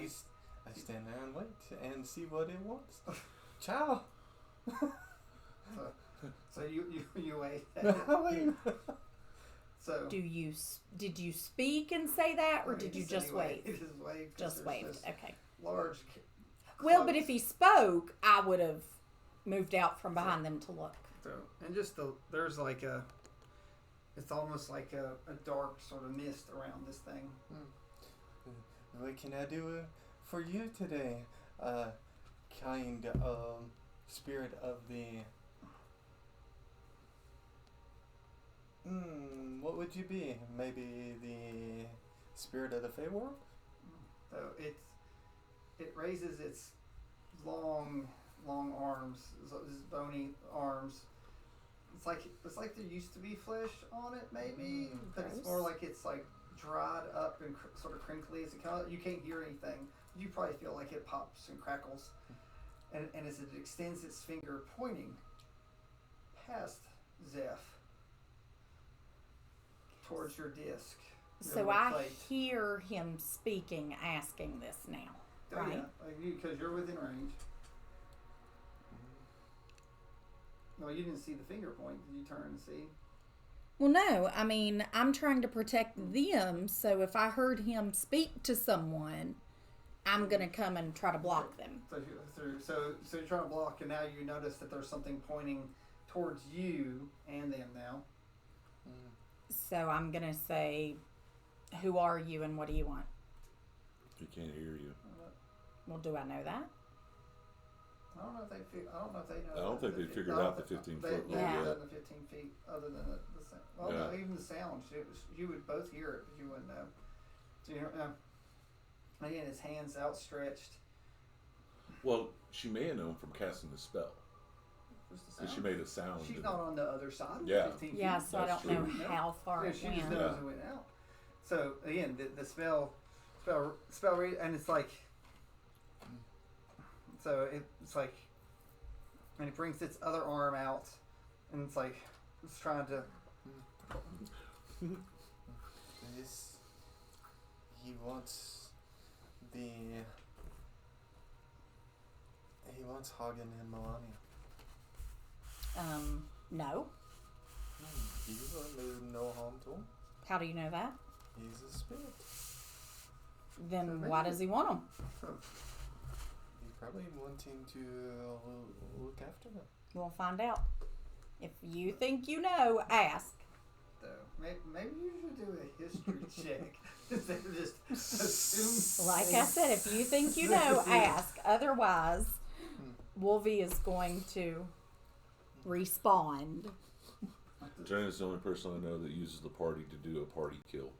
stand there and wait and see what it wants. Ciao. So you wait. Wait. So Did you speak and say that, or he did you said just he wait? He just waved. 'cause Just there's waved. this Okay. Large. Well, but if he spoke, I would have moved out from behind them to look. So, and just there's like it's almost like a dark sort of mist around this thing. What can I do for you today? Kind spirit of the. What would you be? Maybe the spirit of the Fey world? So it raises its long arms, its bony arms. It's like there used to be flesh on it, maybe, but it's gross. more like it's like dried up and sort of crinkly. As it comes, you can't hear anything. You probably feel like it pops and crackles, and as it extends its finger, pointing past Zeph towards your disc. So I hear him speaking, asking this now, Oh, right? yeah, because you're within range. No, you didn't see the finger point. Did you turn and see? Well, no. I mean, I'm trying to protect them, so if I heard him speak to someone, I'm gonna come and try to block them. So you're trying to block, and now you notice that there's something pointing towards you and them now. So I'm gonna say, "Who are you, and what do you want?" He can't hear you. Well, do I know that? I don't know if they. I don't know if they know. I don't think they figured out the 15 They foot haven't rule done the 15 feet, other than the sound. Well, Yeah. no, even the sound. You would both hear it, but you wouldn't know. So you know, again, his hands outstretched. Well, she may have known from casting the spell. Just the So sound. she made a sound. She's and- not on the other side of Yeah. 15 Yeah, feet. so I That's don't know true. how far Yeah, it she just went. knows it went out. So again, the spell read, and it's like, so it's like, and it brings its other arm out, and it's like it's trying to. This. He wants the. He wants Hagen and Melania. No. He will do no harm to him. How do you know that? He's a spirit. Then So why maybe- does he want them? He's probably wanting to look after them. We'll find out. If you think you know, ask. So maybe you should do a history check instead of just assume. Like I said, if you think you know, ask. Otherwise, Wolvie is going to respond. Jenna's the only person I know that uses the party to do a party kill.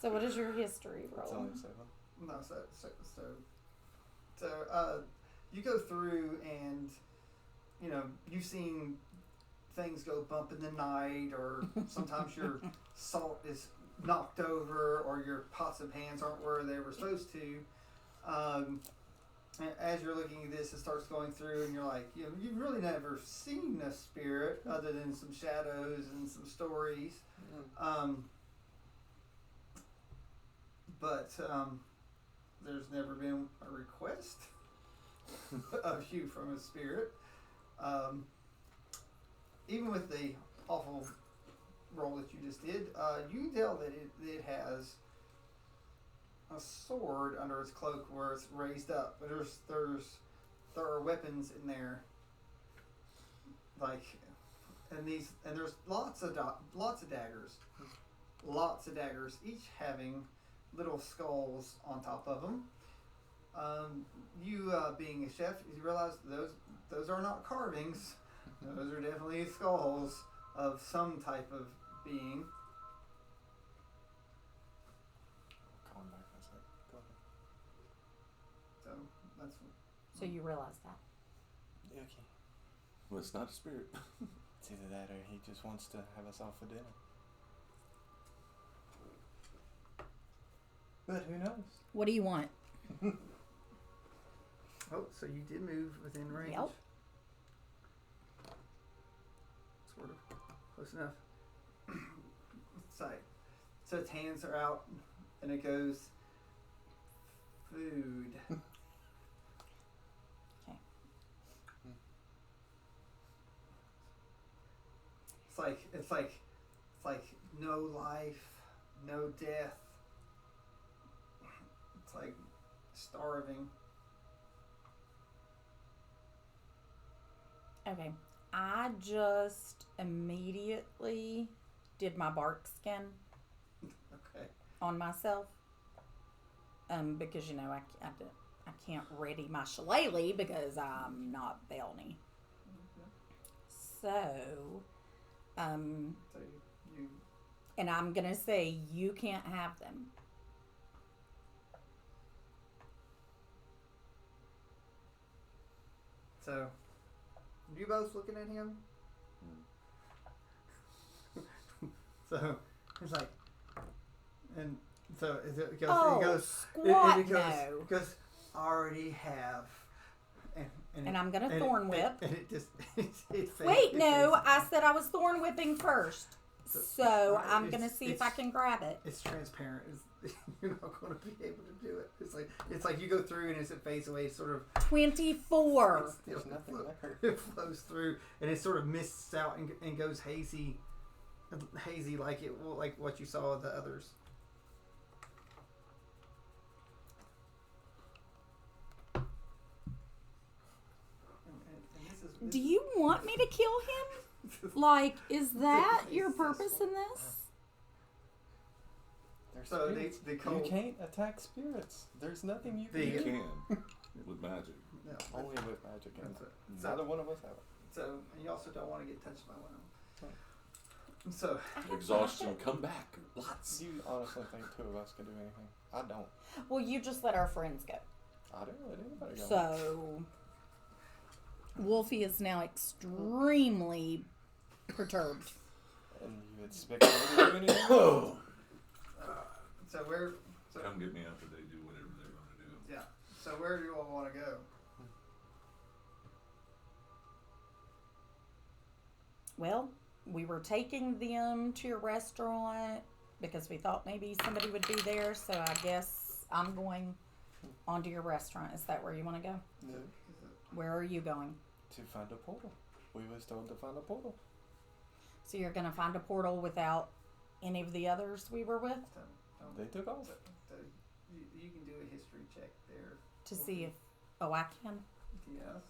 So what is your history It's roll? only 7. No, so you go through and you've seen things go bump in the night, or sometimes your salt is knocked over, or your pots and pans aren't where they were supposed to. And as you're looking at this, it starts going through, and you're like, you've really never seen a spirit other than some shadows and some stories. But there's never been a request of you from a spirit. Even with the awful roll that you just did, you can tell that it has a sword under its cloak where it's raised up. But there are weapons in there, and there's lots of daggers, each having little skulls on top of them. You being a chef, you realize those are not carvings. Those are definitely skulls of some type of being. Call him back in a sec. Go ahead. So that's So you realize that. Okay. Well, it's not a spirit. It's either that or he just wants to have us all for dinner. But who knows? What do you want? Oh, so you did move within range. Yep. Sort of. Close enough. So its hands are out, and it goes, food. Okay. It's like no life, no death. It's like starving. Okay. I just immediately did my bark skin Okay. on myself. Because I can't ready my shillelagh because I'm not Belny. So, So you and I'm gonna say you can't have them. so you both looking at him. So it's like, and so it goes. Squat It goes. no. It goes. Already have. And I'm gonna and thorn whip. And it just it fades. Wait, no, I said I was thorn whipping first. So Right, I'm gonna see if I can grab it. It's transparent. You're not going to be able to do it. It's like you go through, and as it fades away, sort of 24. it's still, There's nothing there. it flows through, and it sort of mists out and goes hazy like what you saw of the others. And this Do you want me to kill him? Like, is that your purpose in this? They're So they spirits. call- You can't attack spirits. There's nothing you can The- You do. can with magic. No, Only with magic, and That's it. neither one of us have it. so you also don't want to get touched by one of them. Right. So Exhaustion, come back. Lots. Do you honestly think two of us can do anything? I don't. Well, you just let our friends go. I didn't let anybody go. So, Wolfie is now extremely perturbed. And you expect me to do anything? So where? So, Come get me after they do whatever they're going to do. yeah. So where do you all want to go? Well, we were taking them to your restaurant because we thought maybe somebody would be there. So I guess I'm going on to your restaurant. Is that where you want to go? No. Where are you going? To find a portal. We was told to find a portal. So you're going to find a portal without any of the others we were with They took off. You can do a history check there to see if. Oh, I can. Yes,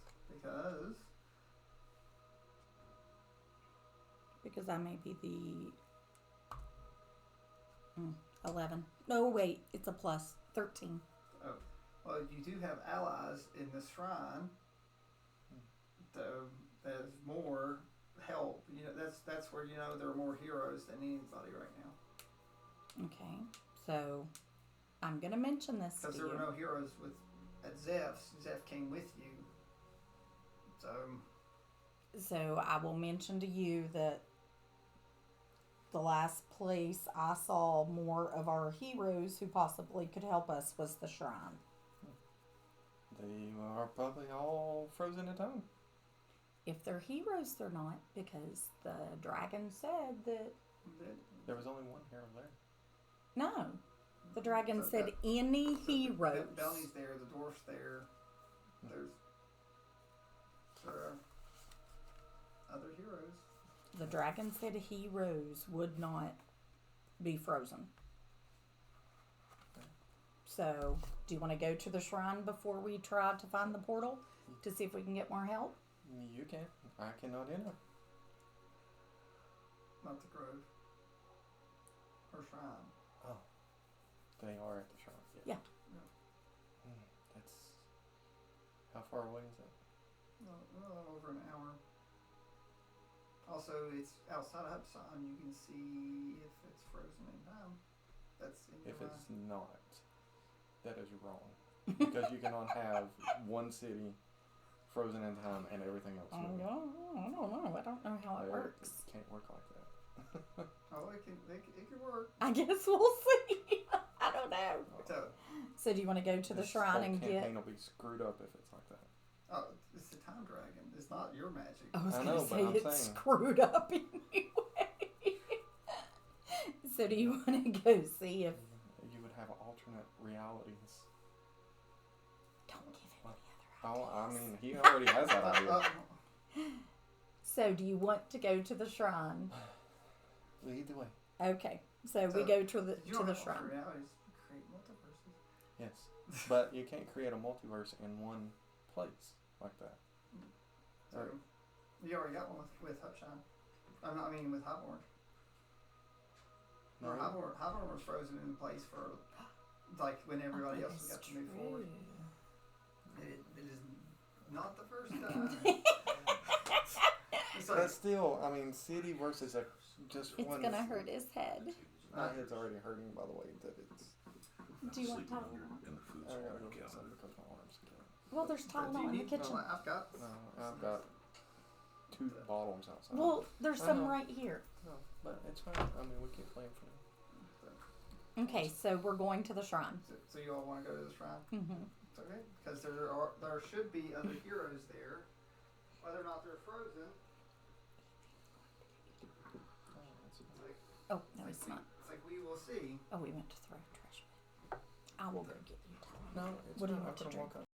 Because I may be the 11. No, wait, it's a plus 13. well, you do have allies in the shrine. So there's more help. You know, that's where you know there are more heroes than anybody right now. Okay, so I'm gonna mention this to Because there you. were no heroes at Zeph's. Zeph came with you. So I will mention to you that the last place I saw more of our heroes who possibly could help us was the shrine. They are probably all frozen in time. If they're heroes, they're not, because the dragon said that. There was only one hero there. No. The dragon So said that- any heroes. Belly's there, the dwarf's there. There are other heroes. The dragon said heroes would not be frozen. So, do you want to go to the shrine before we try to find the portal to see if we can get more help? You can. I cannot enter. Not the grove. Or shrine. Oh. They are at the shrine. Yeah. That's... How far away is it? Well, over an hour. Also, it's outside of Hubsan. You can see if it's frozen in time. That's in If your it's not, that is wrong. Because you cannot have one city frozen in time and everything else moving. I don't know. I don't know how it works. It can't work like that. Oh, it can work. I guess we'll see. I don't know. So, So, do you want to go to the This shrine whole and campaign get? will be screwed up if it's like that. oh, it's the time dragon. It's not your magic. I was I going know, to but say I'm it's saying- screwed up anyway. So, do you want to go see if? You would have alternate realities. Don't give him the other Oh, I mean, he already has that idea. So, do you want to go to the shrine? Either way. Okay. So we So, go to the you don't have shrine. alternate realities. Create multiverses. Yes. But you can't create a multiverse in one place like that. So, you already got one with Hubshan. I mean, with Highborn. No. Or Highborn was frozen in place for, like, when everybody else got to move forward. It is not the first time. It's But like, still, I mean, city versus just It's one. gonna hurt his head. My head's already hurting by the way that it's. Do you want Sleeping Tylenol? in the food I gotta supply go get counter. some because my arm's killing. Well, there's do Tylenol you in the need- kitchen. well, I've got. No, I've got 2 bottles outside. Well, there's I some know. right here. No, but it's fine. I mean, we can plan for now. Okay, so we're going to the shrine. So you all want to go to the shrine? Mm-hmm. It's okay, because there should be other heroes there. Whether or not they're frozen, Oh, no, it's not. it's like we will see. Oh, we went to throw trash. I will go get you Tylenol. No, it's What do you fine. want to I'm gonna drink? walk up.